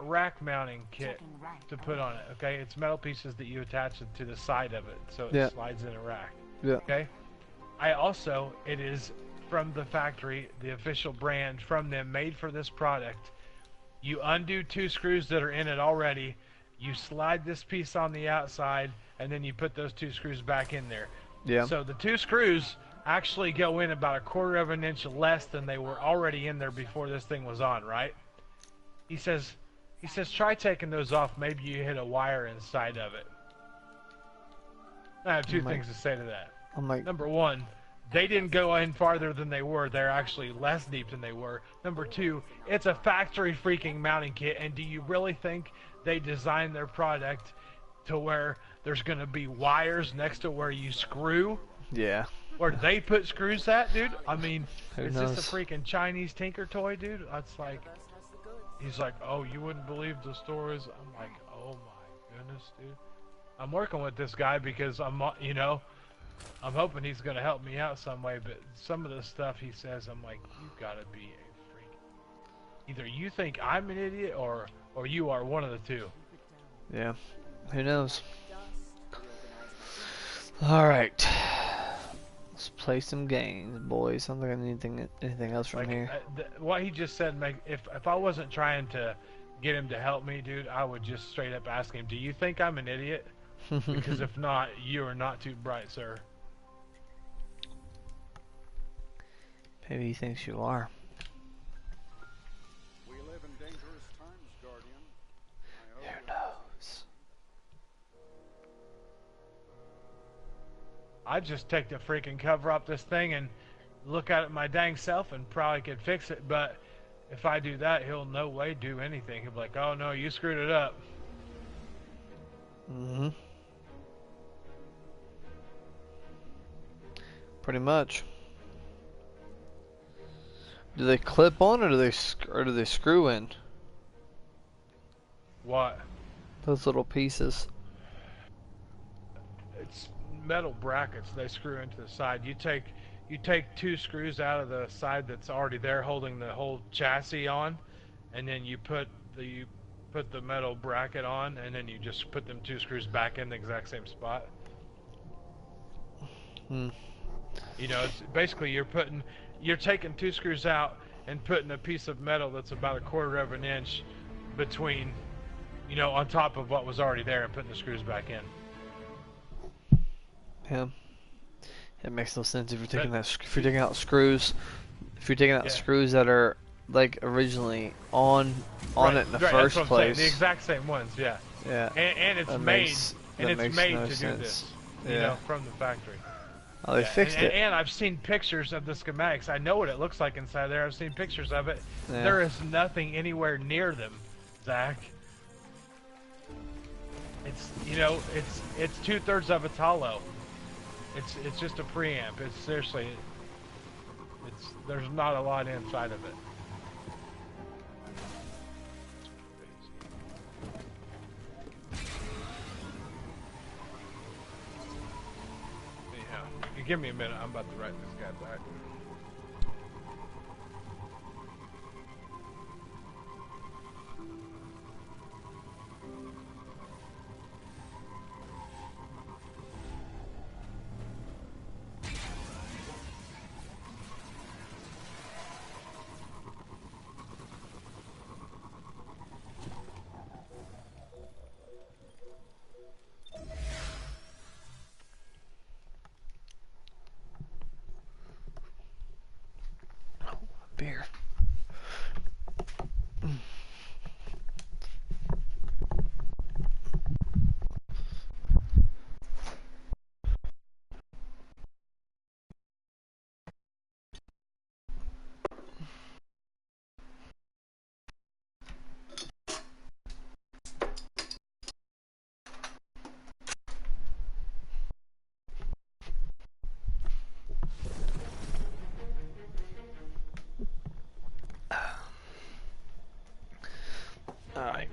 rack mounting kit to put on it, okay? It's metal pieces that you attach to the side of it, so it slides in a rack. Yeah. Okay? It is from the factory, the official brand from them, made for this product. You undo 2 screws that are in it already, you slide this piece on the outside, and then you put those 2 screws back in there. Yeah. So the 2 screws actually go in about 1/4 of an inch less than they were already in there before this thing was on, right? He says, try taking those off. Maybe you hit a wire inside of it. I have 2 things to say to that. Number 1, they didn't go in farther than they were. They're actually less deep than they were. Number 2, it's a factory freaking mounting kit. And do you really think they designed their product to where there's going to be wires next to where you screw? Yeah. Where they put screws at, dude? I mean, is knows? this a freaking Chinese Tinker toy, dude? That's like... He's like, oh, you wouldn't believe the stories. I'm like, oh my goodness, dude. I'm working with this guy because I'm hoping he's gonna help me out some way. But some of the stuff he says, I'm like, you gotta be a freak. Either you think I'm an idiot, or you are, one of the two. Yeah. Who knows? All right. Let's play some games, boys. I don't think I need anything else from here. What he just said, if I wasn't trying to get him to help me, dude, I would just straight up ask him, do you think I'm an idiot? Because if not, you are not too bright, sir. Maybe he thinks you are. We live in dangerous times, Guardian. Who knows? I'd just take the freaking cover off this thing and look at it my dang self and probably could fix it, but if I do that, he'll no way do anything. He'll be like, oh no, you screwed it up. Mm-hmm. Pretty much. Do they clip on, or do they screw in? What? Those little pieces. It's metal brackets they screw into the side. You take 2 screws out of the side that's already there holding the whole chassis on, and then you put the metal bracket on, and then you just put them 2 screws back in the exact same spot. Hmm. You know, it's basically you're taking 2 screws out and putting a piece of metal that's about 1/4 of an inch between, on top of what was already there, and putting the screws back in. Yeah. It makes no sense if you're taking if you're taking out screws. If you're taking out screws that are like originally on it in the first place. The exact same ones, yeah. Yeah. And it's made to do this, from the factory. Oh, they fixed it. And I've seen pictures of the schematics. I know what it looks like inside there. I've seen pictures of it. Yeah. There is nothing anywhere near them, Zach. It's it's 2/3 of it's hollow. It's just a preamp. It's seriously, there's not a lot inside of it. Anyhow, you give me a minute. I'm about to write this guy back. beer. Alright.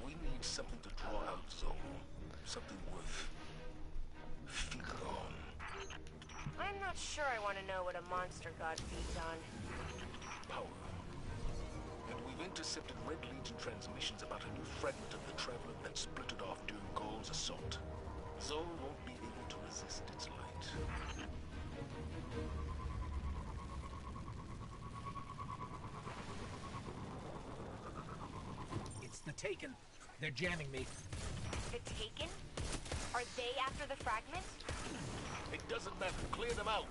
We need something to draw out Zone. Something worth feeding on. I'm not sure I want to know what a monster god feeds on. Power. And we've intercepted Red Legion transmissions about a new fragment of the Traveler that splittered off during Gaul's assault. Zone won't be able to resist its light. It's the Taken. They're jamming me. The Taken? Are they after the fragment? It doesn't matter. Clear them out.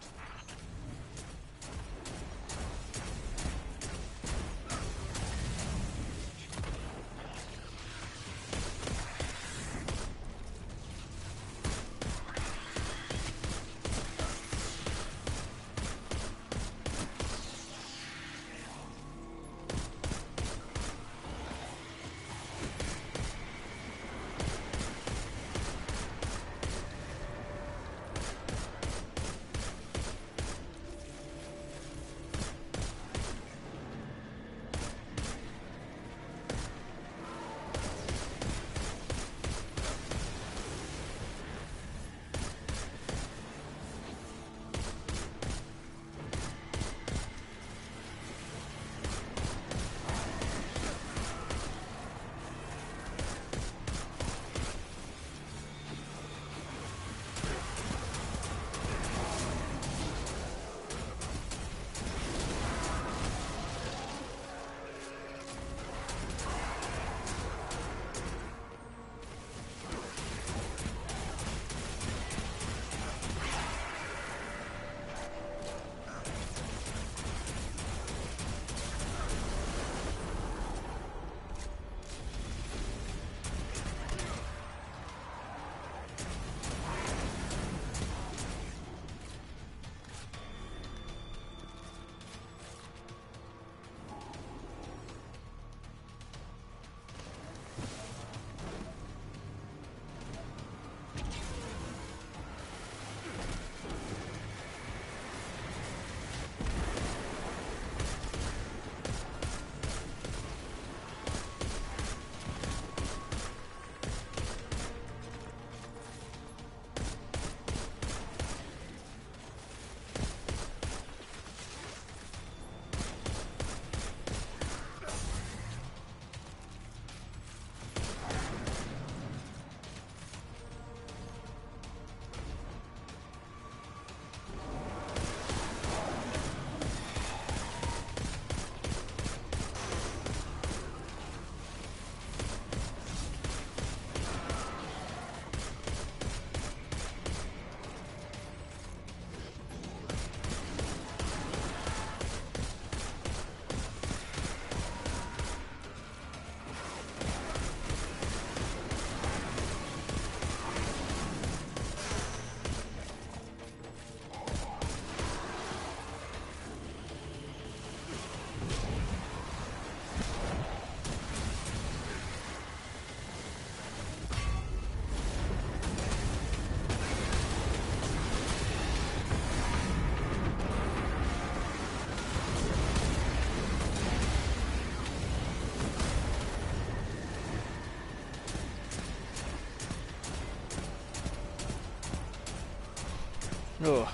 Ugh.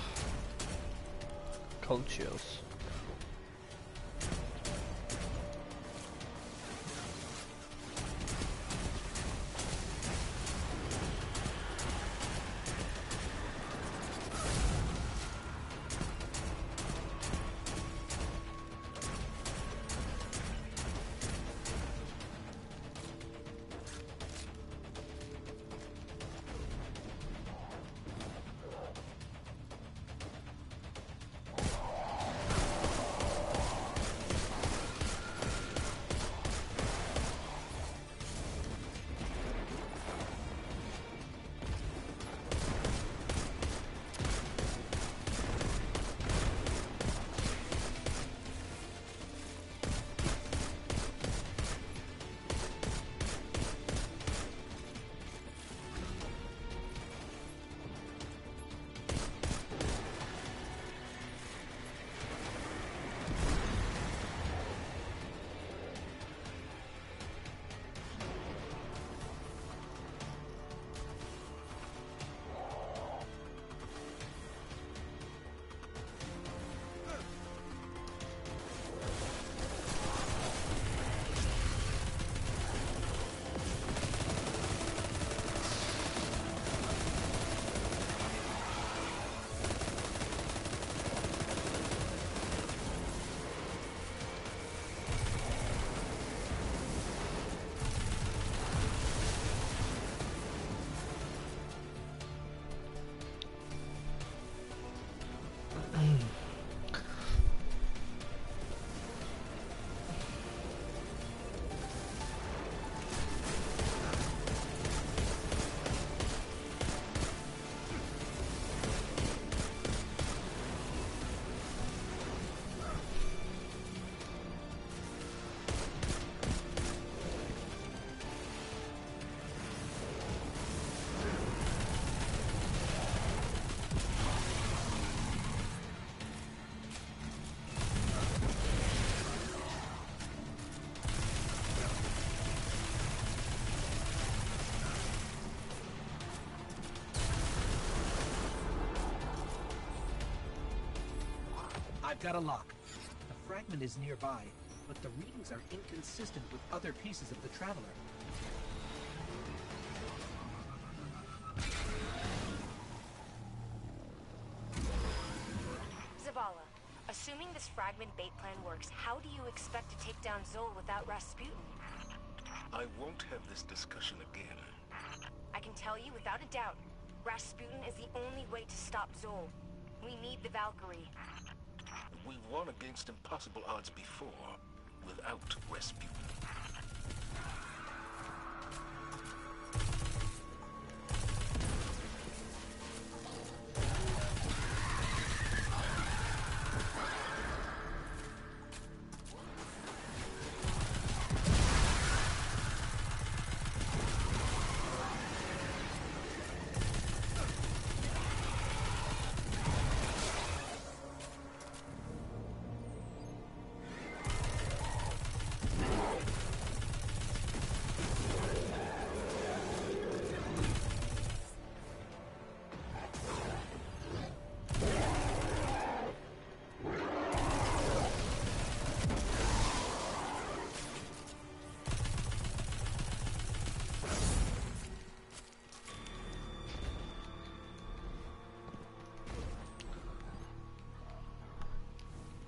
Cold chills. I've got a lock. The fragment is nearby, but the readings are inconsistent with other pieces of the Traveler. Zavala, assuming this fragment bait plan works, how do you expect to take down Zol without Rasputin? I won't have this discussion again. I can tell you without a doubt, Rasputin is the only way to stop Zol. We need the Valkyrie. We've won against impossible odds before, without Rasputin.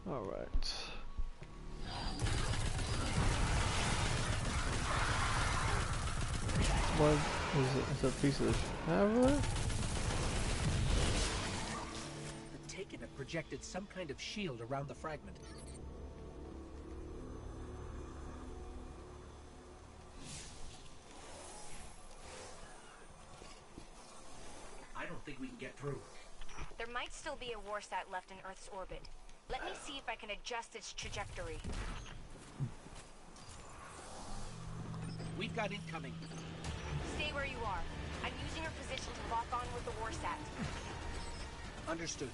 Alright. What is it? It's a piece of traveler? The Taken have projected some kind of shield around the fragment. I don't think we can get through. There might still be a warsat left in Earth's orbit. Let me see if I can adjust its trajectory. We've got incoming. Stay where you are. I'm using your position to lock on with the warsat. Understood.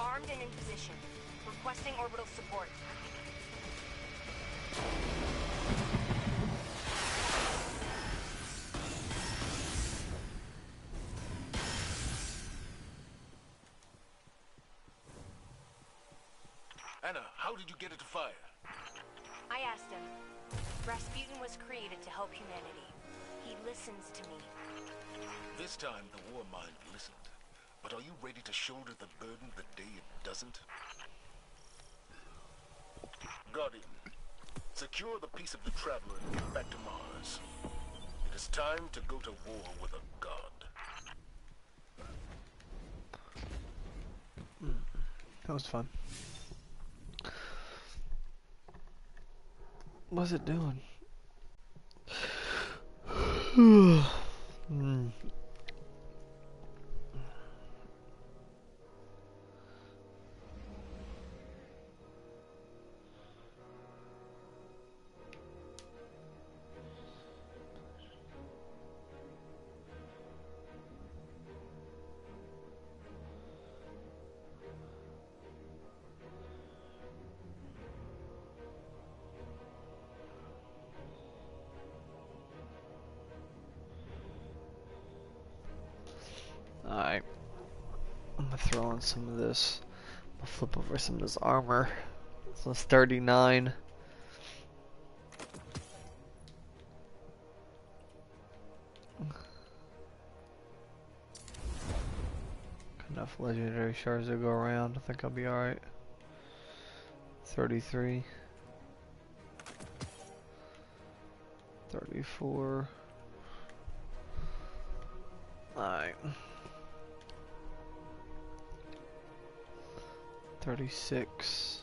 armed and in position. Requesting orbital support. Anna, how did you get it to fire? I asked him. Rasputin was created to help humanity. He listens to me. This time the Warmind listened. But are you ready to shoulder the burden the day it doesn't? Guardian, secure the piece of the Traveler and get back to Mars. It is time to go to war with a god. That was fun. What's it doing? Alright. I'm gonna throw on some of this. I'll flip over some of this armor. So it's 39. Enough legendary shards to go around. I think I'll be alright. 33. 34. Alright. 36.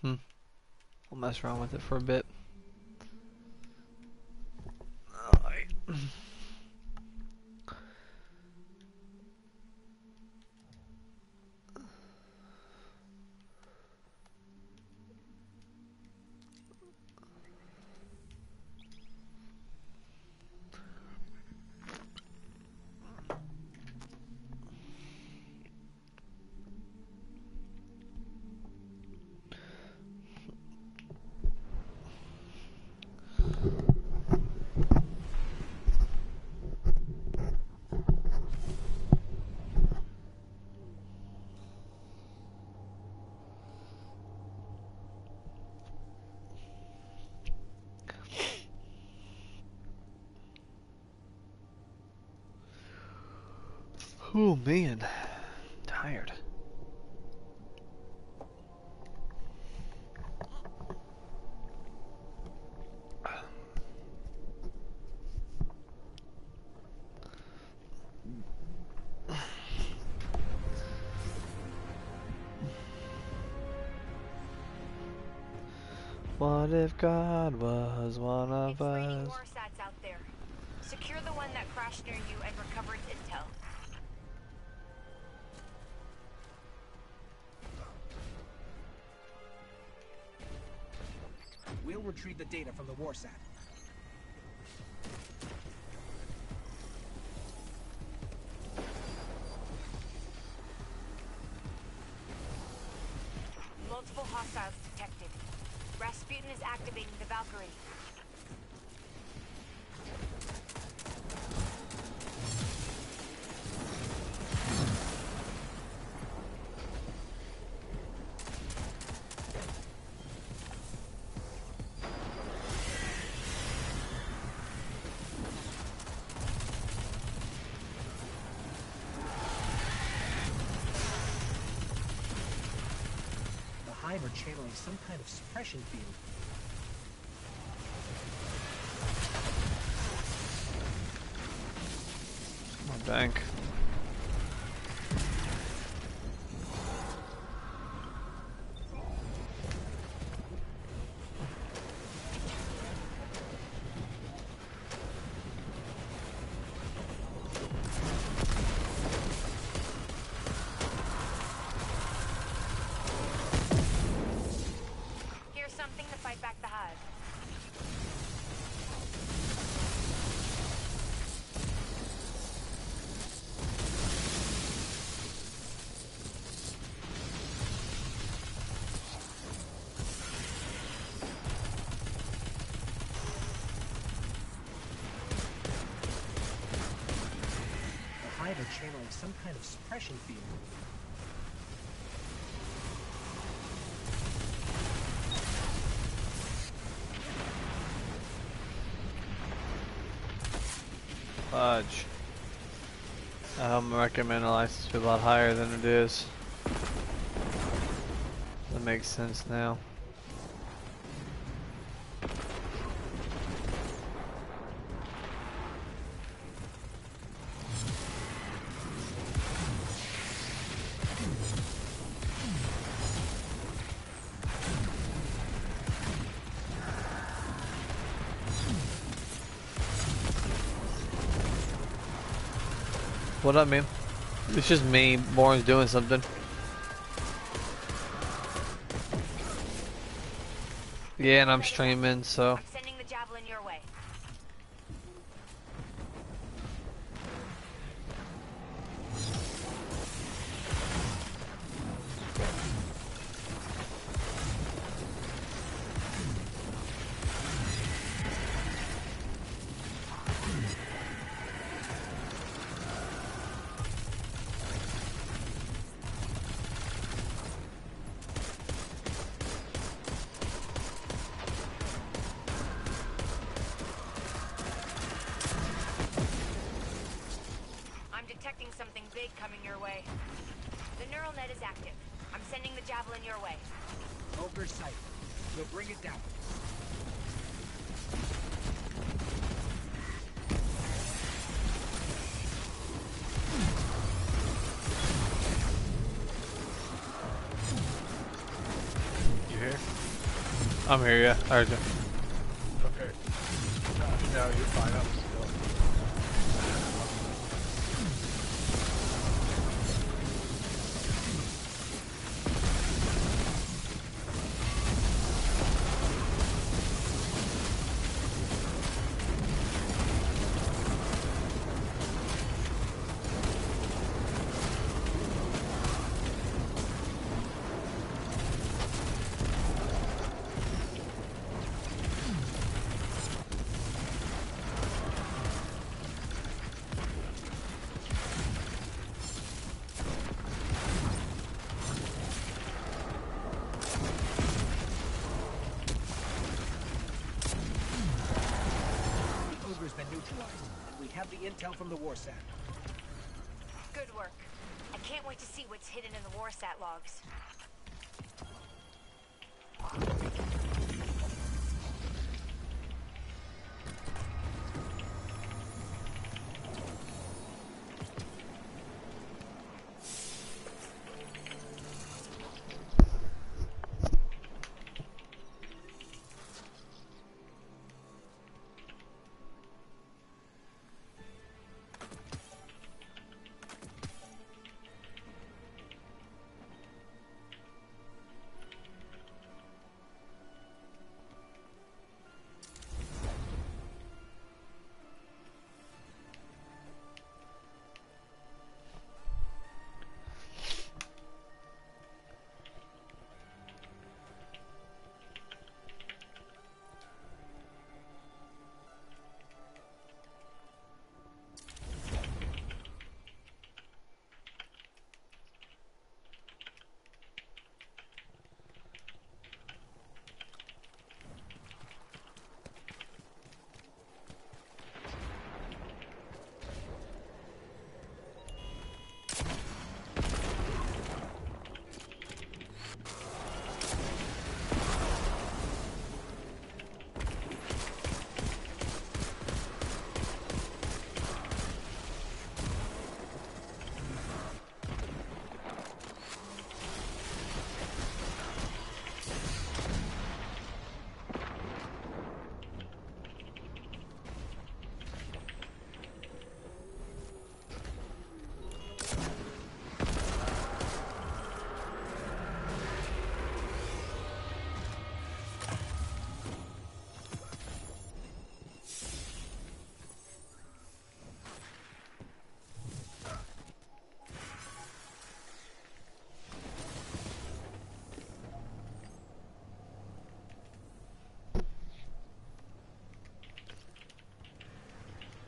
I'll mess around with it for a bit. Alright. Oh man, tired. What if God was one of It's raining us? Warsats out there. Secure the one that crashed near you and recover its intel. We'll retrieve the data from the Warsat. Multiple hostiles detected. Rasputin is activating the Valkyrie. The Hive are channeling some kind of suppression field. My bank. Here's something to fight back the hive. The hive are channeling some kind of suppression field. Fudge. I'm recommend a license to be a lot higher than it is. That makes sense now. What up, man? It's just me. Bourne's doing something. Yeah, and I'm streaming, so. I'm sending the javelin your way. I'm detecting something big coming your way. The neural net is active. I'm sending the javelin your way. Ogre sight. We'll bring it down. You here? I'm here, yeah. I heard you. Okay. No, you're fine. I'm still. Ogre's been neutralized, and we have the intel from the Warsat. Good work. I can't wait to see what's hidden in the Warsat logs.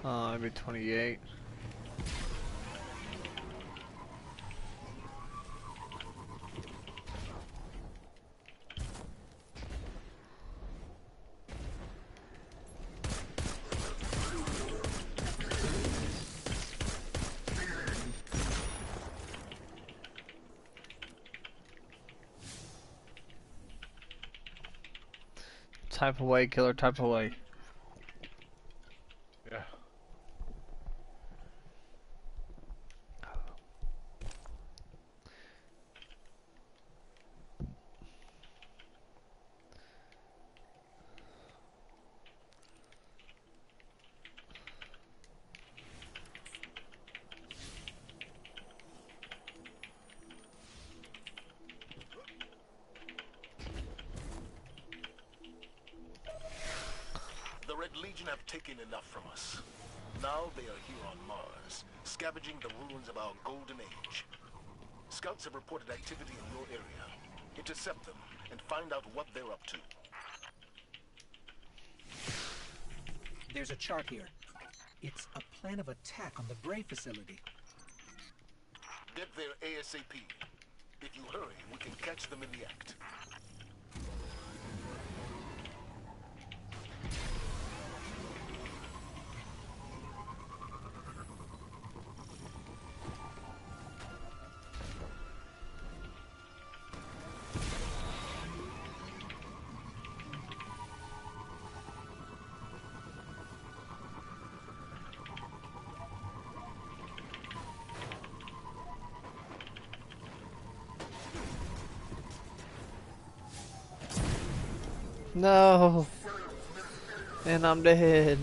Maybe 28. Type away, killer, type away. Yeah. The Red Legion have taken enough from us. Now they are here on Mars, scavenging the ruins of our golden age. Scouts have reported activity in your area. Intercept them and find out what they're up to. There's a chart here. It's a plan of attack on the Bray facility. Get there ASAP. If you hurry, we can catch them in the act. No. And I'm dead.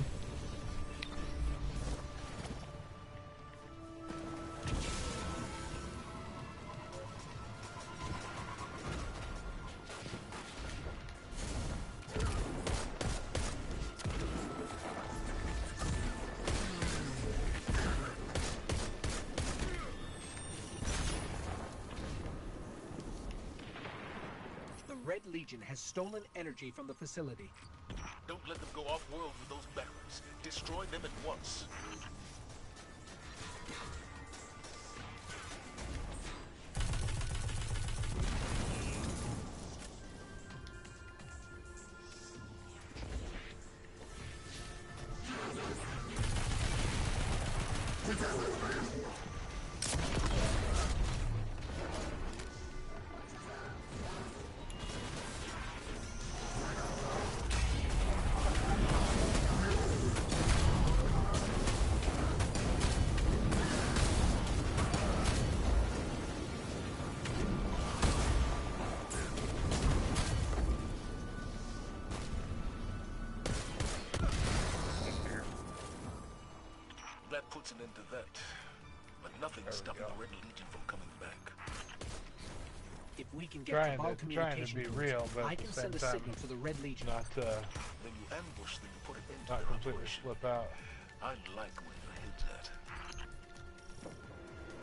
The Red Legion has stolen energy from the facility. Don't let them go off-world with those batteries. Destroy them at once. That puts an end to that. But nothing's stopping the Red Legion from coming back. If we can get Trying cabal to communication be to real, but I at can the send same a time, signal to the Red Legion. not When you ambush them, you put an end to not their completely operation. flip out. I like where your head's at.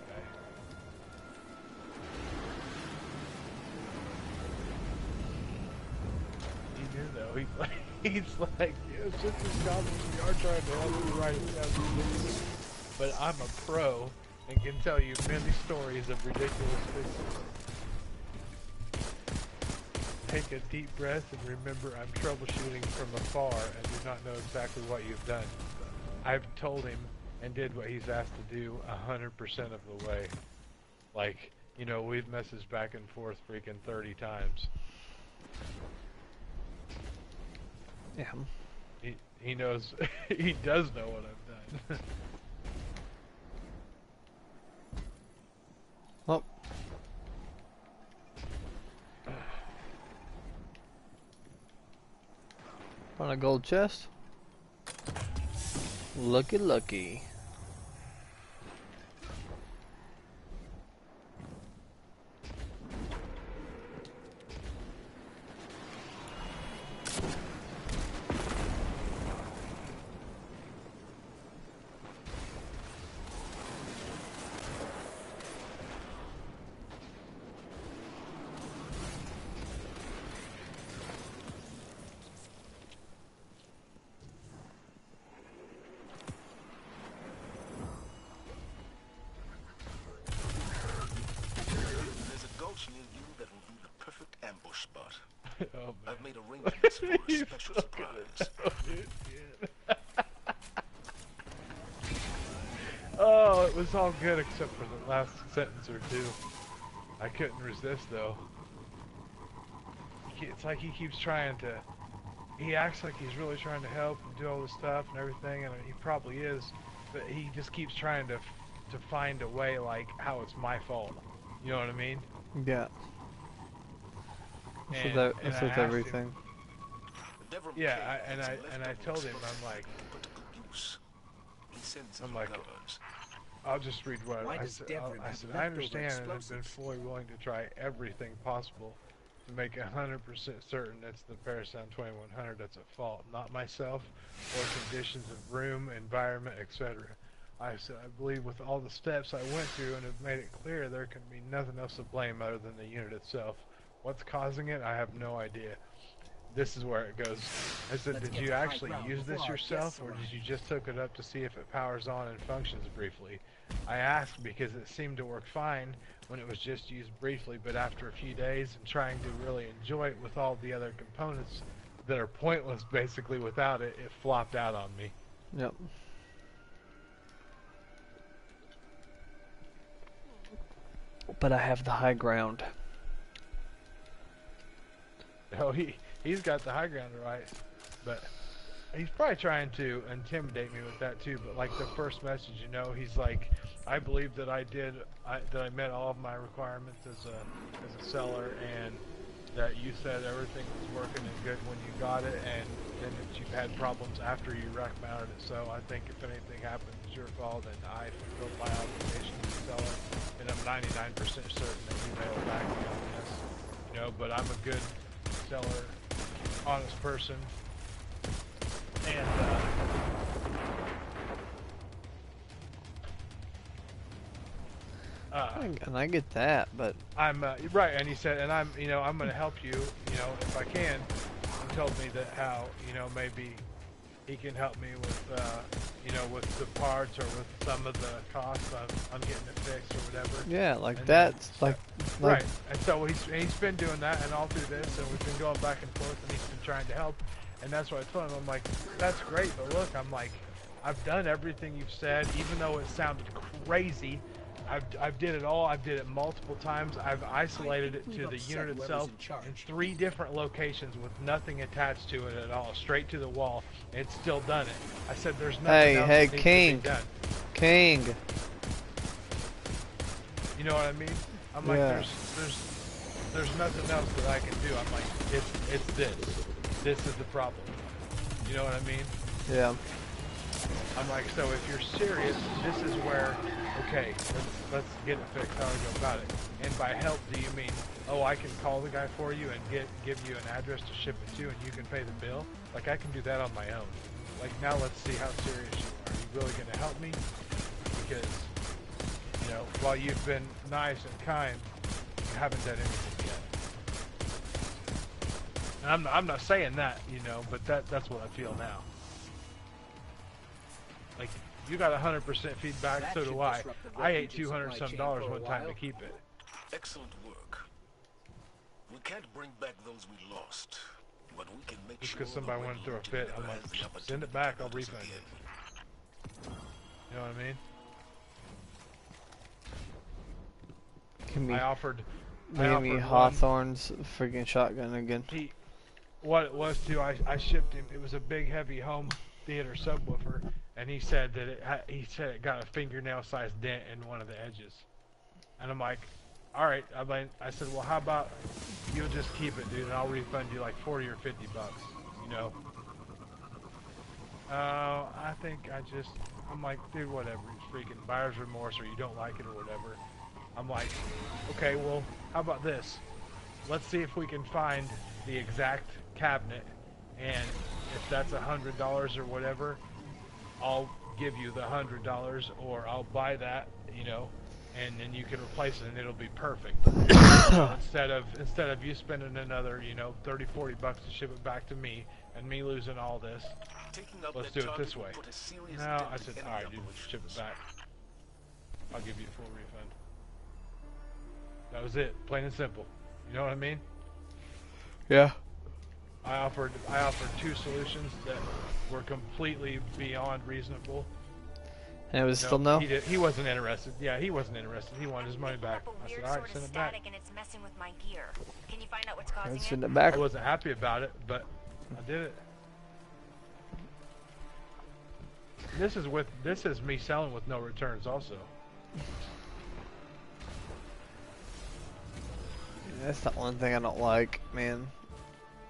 Okay. He knew though. He's like, it's just as common as we are trying to help you write it down. But I'm a pro and can tell you many stories of ridiculous things. Take a deep breath and remember I'm troubleshooting from afar and do not know exactly what you've done. I've told him and did what he's asked to do 100% of the way. Like, you know, we've messaged back and forth freaking 30 times. Yeah. He knows, he does know what I've done. Well. On a gold chest. Lucky, lucky. ambush spot. Oh, I've made arrangements for a special surprise. Oh, it was all good except for the last sentence or two. I couldn't resist though. It's like he keeps trying to. He acts like he's really trying to help and do all this stuff and everything, and he probably is. But he just keeps trying to find a way, like how it's my fault. You know what I mean? Yeah. And, That's with everything. Yeah, and I told him, I'm like, I'll just read what I said. I said, I understand and have been fully willing to try everything possible to make 100% certain it's the Parasound 2100 that's at fault, not myself or conditions of room, environment, etc. I said, I believe with all the steps I went through and have made it clear there can be nothing else to blame other than the unit itself. What's causing it, I have no idea. This is where it goes. I said, did you actually use this yourself, or did you just hook it up to see if it powers on and functions briefly? I asked because it seemed to work fine when it was just used briefly, but after a few days and trying to really enjoy it with all the other components that are pointless basically without it, it flopped out on me. Yep. But I have the high ground. Oh, he's got the high ground right, but he's probably trying to intimidate me with that too. But like the first message, you know, he's like, I believe that I met all of my requirements as a seller, and that you said everything was working and good when you got it, and then that you've had problems after you rack mounted it. So I think if anything happened, it's your fault, and I fulfilled my obligation as a seller, and I'm 99% certain that you may have backed me on this. You know, but I'm a good seller, honest person, and and I get that, but I'm right. And he said, and I'm, you know, I'm going to help you, you know, if I can. He told me that how, you know, maybe he can help me with, you know, with the parts or with some of the costs on getting it fixed or whatever. Yeah, like and that's then, like right. And so he's been doing that, and all through this, and we've been going back and forth, and he's been trying to help. And that's what I told him. I'm like, that's great, but look, I'm like, I've done everything you've said, even though it sounded crazy. I've did it all. I've did it multiple times. I've isolated it to the unit itself in 3 different locations with nothing attached to it at all, straight to the wall. It's still done it. I said there's nothing else that needs to be done. King. You know what I mean? I'm like, there's nothing else that I can do. I'm like, it's this. This is the problem. You know what I mean? Yeah. I'm like, so if you're serious, this is where, okay, let's get it fixed. How do we go about it? And by help, do you mean, oh, I can call the guy for you and give you an address to ship it to, and you can pay the bill? Like, I can do that on my own. Like, now let's see how serious you are. Are you really going to help me? Because, you know, while you've been nice and kind, you haven't done anything yet. And I'm not saying that, you know, but that's what I feel now. Like, you got 100% feedback, so do I. I ate $200 one time to keep it. Excellent work. We can't bring back those we lost, but we can make Just sure because somebody wanted to throw a fit, I'm like, send it back, I'll refund it. You know what I mean? I offered Hawthorne's freaking shotgun again. What it was too, I shipped him. It was a big, heavy home theater subwoofer, and he said that it got a fingernail-sized dent in one of the edges. And I'm like, all right. I said, well, how about you'll just keep it, dude, and I'll refund you like 40 or 50 bucks. You know? I think I'm like, dude, whatever. It's freaking buyer's remorse, or you don't like it, or whatever. I'm like, okay, well, how about this? Let's see if we can find the exact cabinet, and if that's $100 or whatever, I'll give you the $100, or I'll buy that, you know, and then you can replace it, and it'll be perfect. instead of you spending another, you know, 30, 40 bucks to ship it back to me, and me losing all this, let's do it this way. No, I said, all right, dude, ship it back. I'll give you a full refund. That was it, plain and simple. You know what I mean? Yeah. I offered 2 solutions that were completely beyond reasonable. And it was still no? He wasn't interested. Yeah, he wasn't interested. He wanted his money back. I said, alright, send it back. And it's messing with my gear. Can you find out what's causing Send it? it back. I wasn't happy about it, but I did it. This is me selling with no returns also. That's the one thing I don't like, man.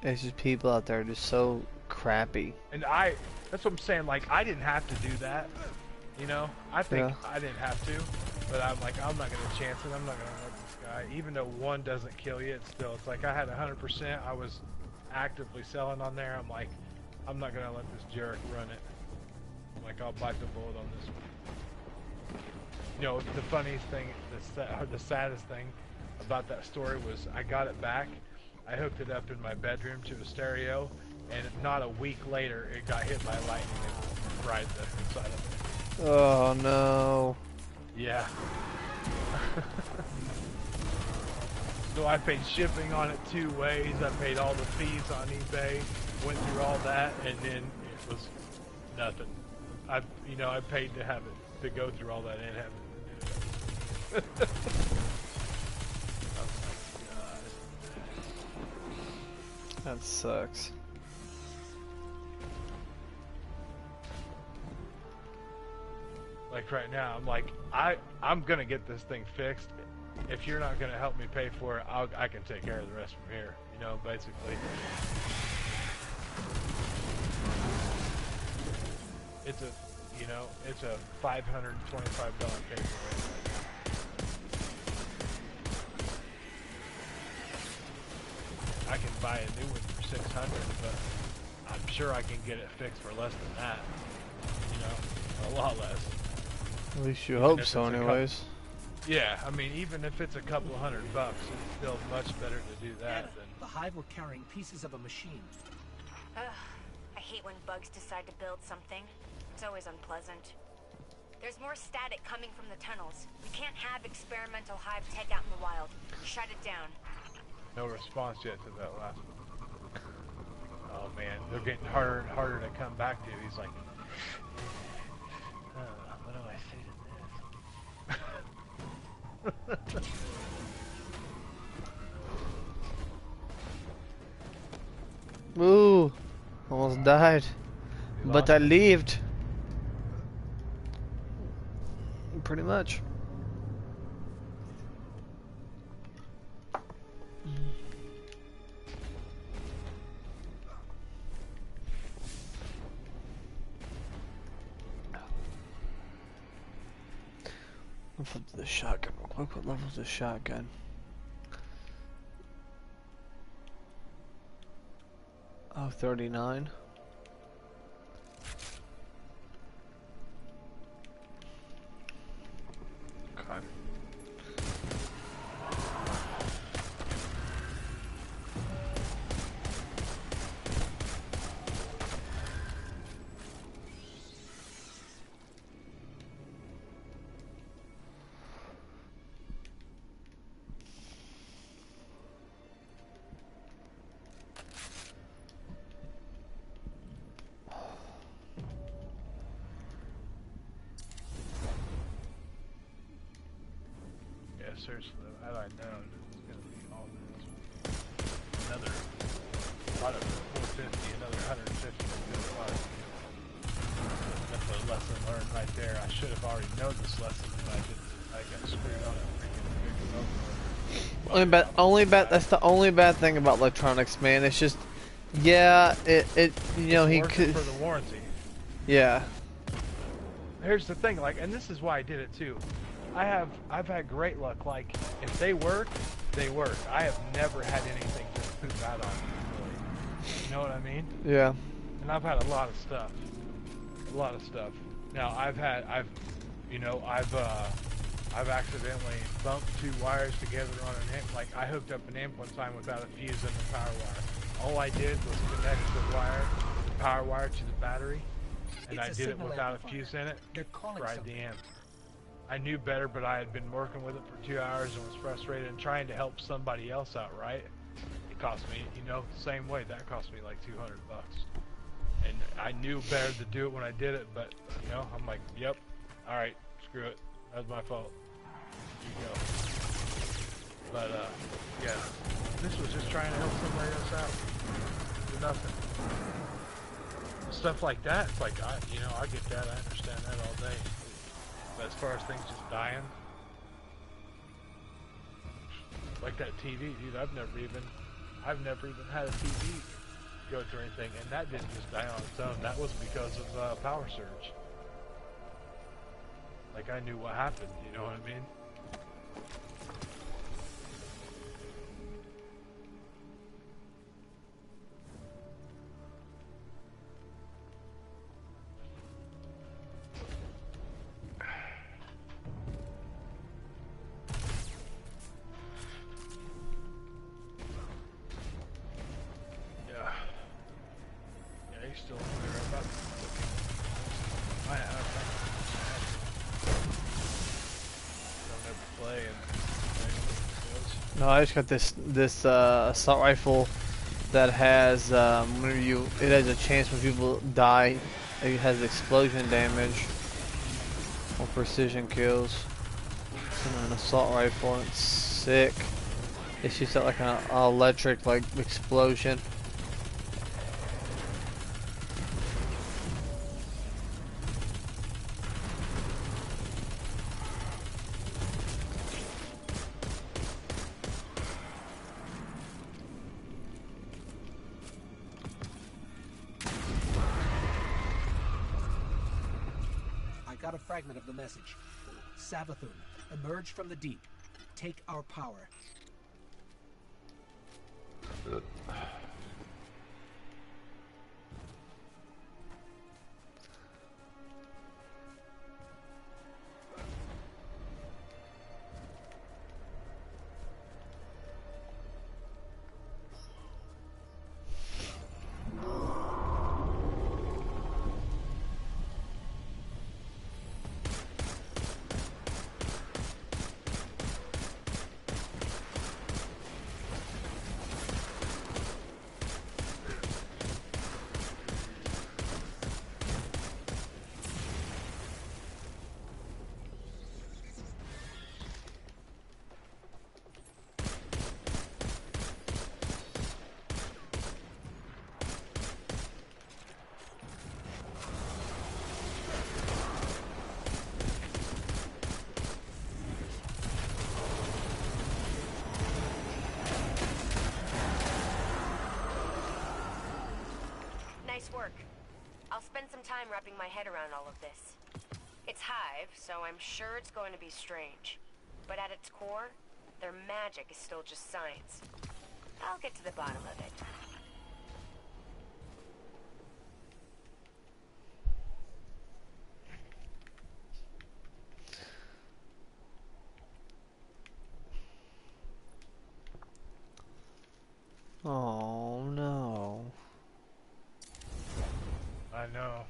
It's just people out there just so crappy. And that's what I'm saying, like, I didn't have to do that. You know? I think I didn't have to. But I'm like, I'm not going to chance it. I'm not going to let this guy. Even though one doesn't kill you, it's like I had 100%. I was actively selling on there. I'm like, I'm not going to let this jerk run it. I'm like, I'll bite the bullet on this one. You know, the funniest thing, the saddest thing about that story was I got it back. I hooked it up in my bedroom to a stereo, and not a week later, it got hit by lightning and fried the inside of it. Oh no. Yeah. So I paid shipping on it 2 ways. I paid all the fees on eBay, went through all that, and then it was nothing. I paid to have it, to go through all that and have it. Oh my God. That sucks. Like right now, I'm like, I'm gonna get this thing fixed. If you're not gonna help me pay for it, I can take care of the rest from here. You know, basically. It's a $525 paper right now. I can buy a new one for $600, but I'm sure I can get it fixed for less than that. You know, a lot less. At least you hope so, anyways. Yeah, I mean, even if it's a couple $100, it's still much better to do that than. The Hive were carrying pieces of a machine. Ugh, I hate when bugs decide to build something. It's always unpleasant. There's more static coming from the tunnels. We can't have experimental Hive tech out in the wild. Shut it down. No response yet to that last one. Oh man, they're getting harder and harder to come back to. He's like, what do I say to this? Ooh, almost died. But I lived. Pretty much. Let's flip to the shotgun real quick. What level is the shotgun? Oh, 39. Okay. Seriously, had I known it was going to be all this. Another, out of 450, another 150 is good plus. That's a lesson learned right there. I should have already known this lesson, but I didn't. I got screwed on a freaking That's the only bad thing about electronics, man. It's just, yeah, he could. For the warranty. Yeah. Here's the thing, like, and this is why I did it too. I've had great luck. Like, if they work, they work. I have never had anything just poop out on me. Really. You know what I mean? Yeah. And I've had a lot of stuff. Now I've accidentally bumped 2 wires together on an amp. Like, I hooked up an amp one time without a fuse in the power wire. All I did was connect the power wire to the battery, and I did it without a fuse in it. Fried the amp. I knew better, but I had been working with it for 2 hours and was frustrated and trying to help somebody else out, right? cost me, you know, same way. That cost me like $200. And I knew better to do it when I did it, but, you know, I'm like, yep, alright, screw it. That was my fault. Here you go. But, yeah, this was just trying to help somebody else out. Do nothing. Stuff like that, it's like, you know, I get that, I understand that all day. But as far as things just dying, like that TV, dude, I've never even had a TV go through anything, and that didn't just die on its own. That was because of power surge. Like, I knew what happened, you know what I mean? No, I just got this assault rifle that has it has a chance when people die, it has explosion damage or precision kills. It's an assault rifle and it's sick. It shoots out like an electric explosion. Got a fragment of the message. Savathun, emerge from the deep. Take our power. Nice work. I'll spend some time wrapping my head around all of this. It's Hive, so I'm sure it's going to be strange. But at its core, their magic is still just science. I'll get to the bottom of it. Oh no. I know.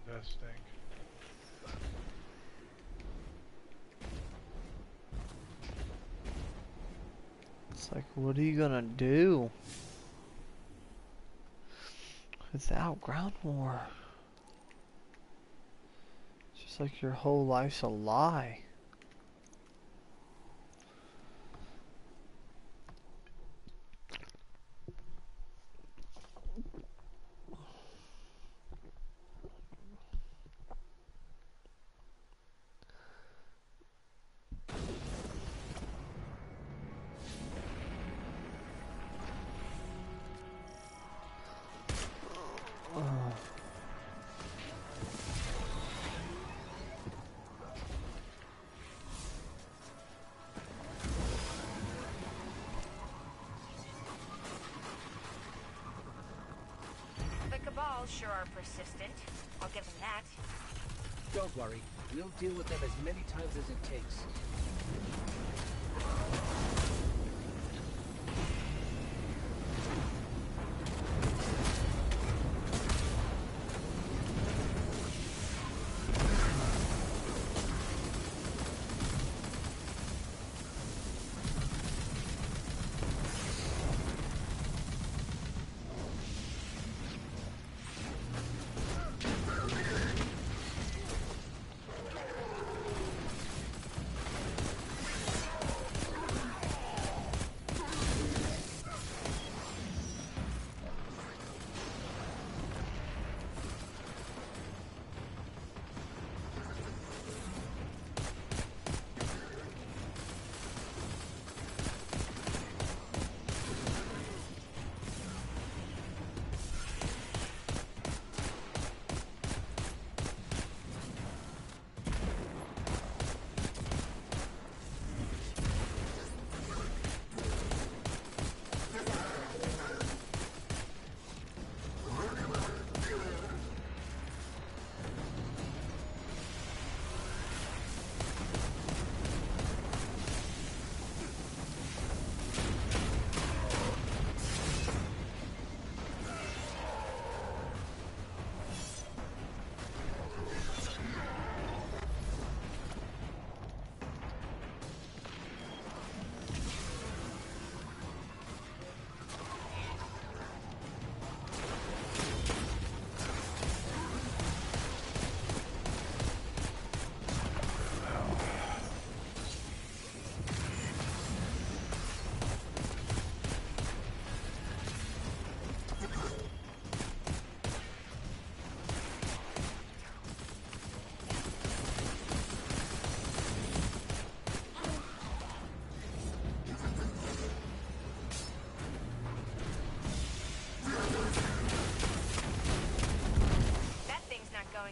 It does stink. It's like, what are you gonna do without ground war? It's just like your whole life's a lie. Sure are persistent. I'll give them that. Don't worry. We'll deal with them as many times as it takes.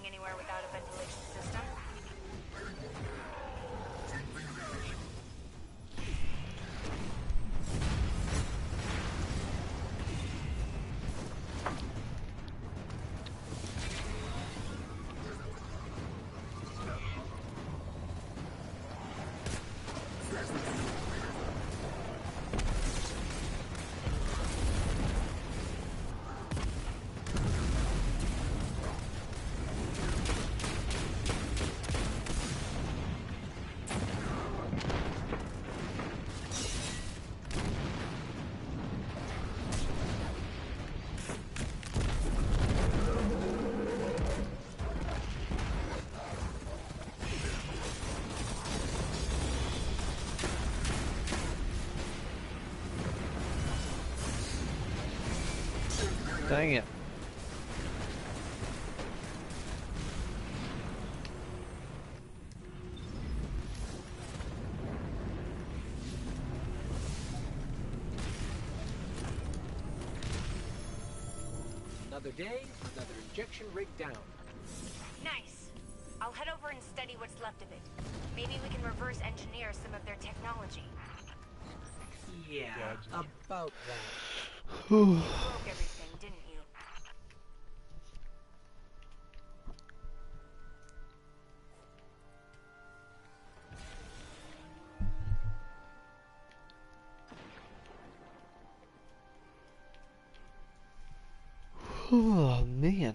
anywhere without a ventilation system. Dang it. Another day, another injection rig down. Nice. I'll head over and study what's left of it. Maybe we can reverse engineer some of their technology. Yeah, about that. You broke everything, didn't you? Oh man.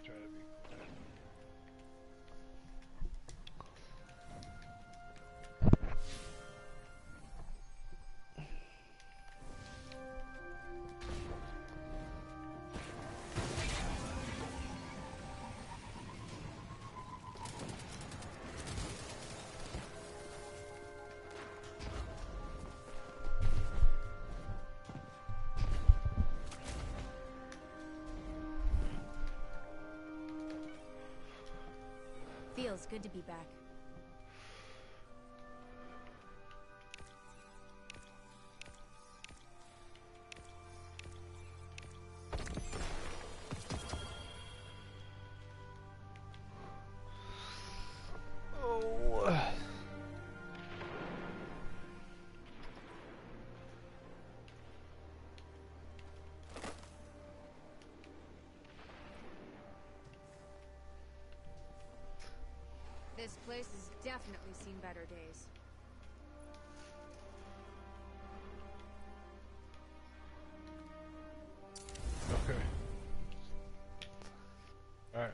Try to be quiet. Feels good to be back. Oh. This place has definitely seen better days. Okay. Alright.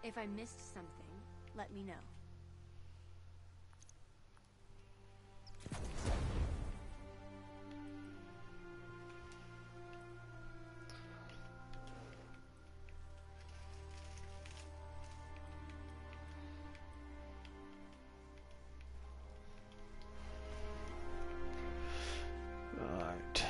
If I missed something, let me know. Alright.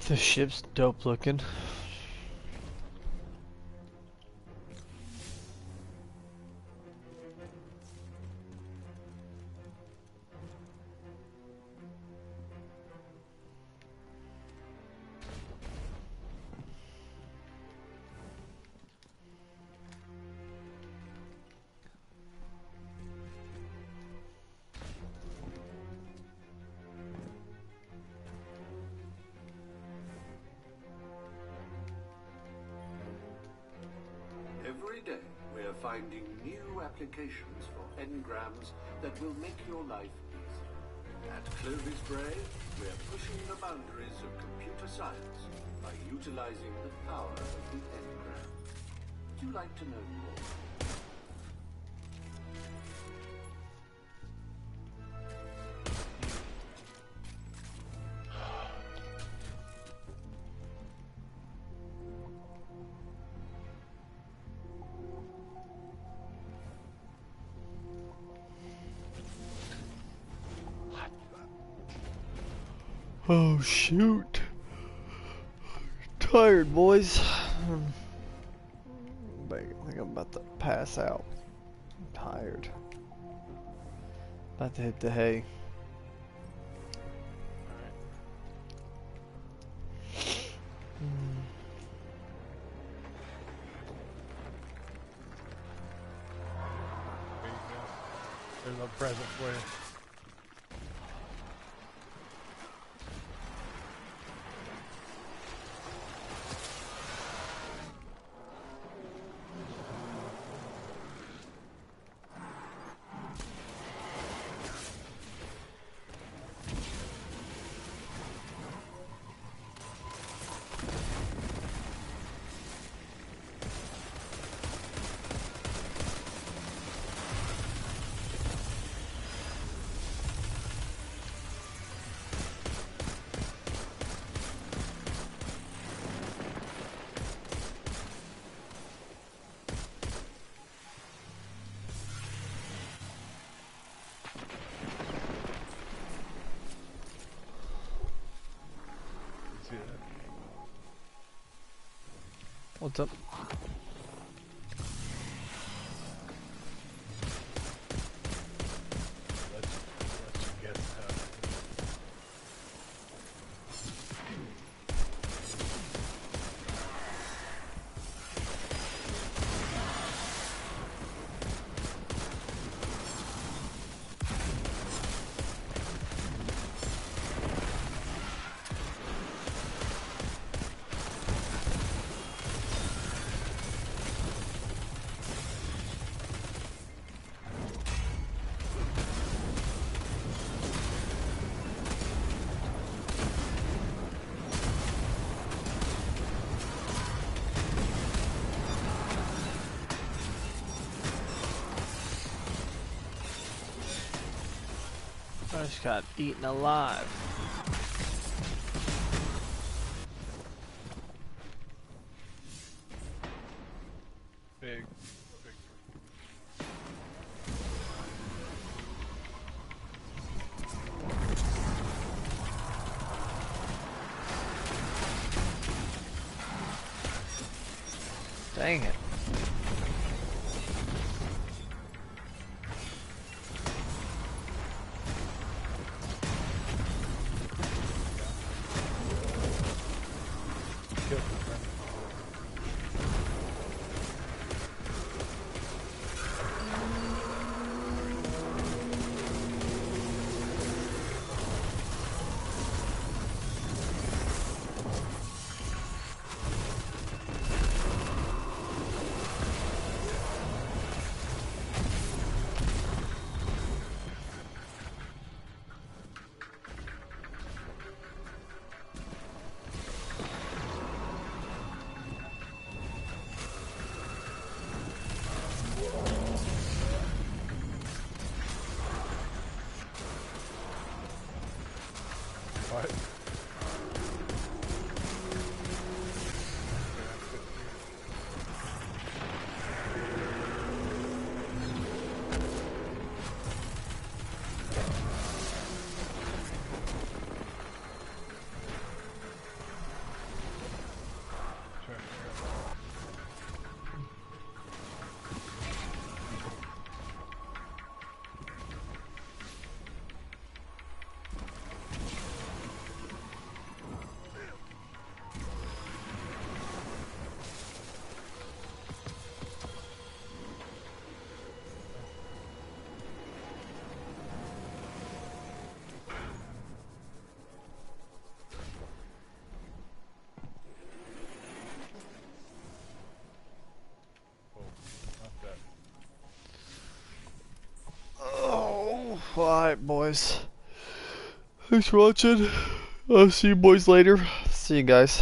The ship's dope looking. Every day, we're finding new applications for engrams that will make your life easier. At Clovis Bray, we're pushing the boundaries of computer science by utilizing the power of the engram. Would you like to know more? Oh shoot. Tired, boys. I think I'm about to pass out. I'm tired. About to hit the hay. There you go. There's a present for you. What's up? Let's get I just got eaten alive. big. Dang it. Alright, boys. Thanks for watching. I'll see you boys later. See you guys.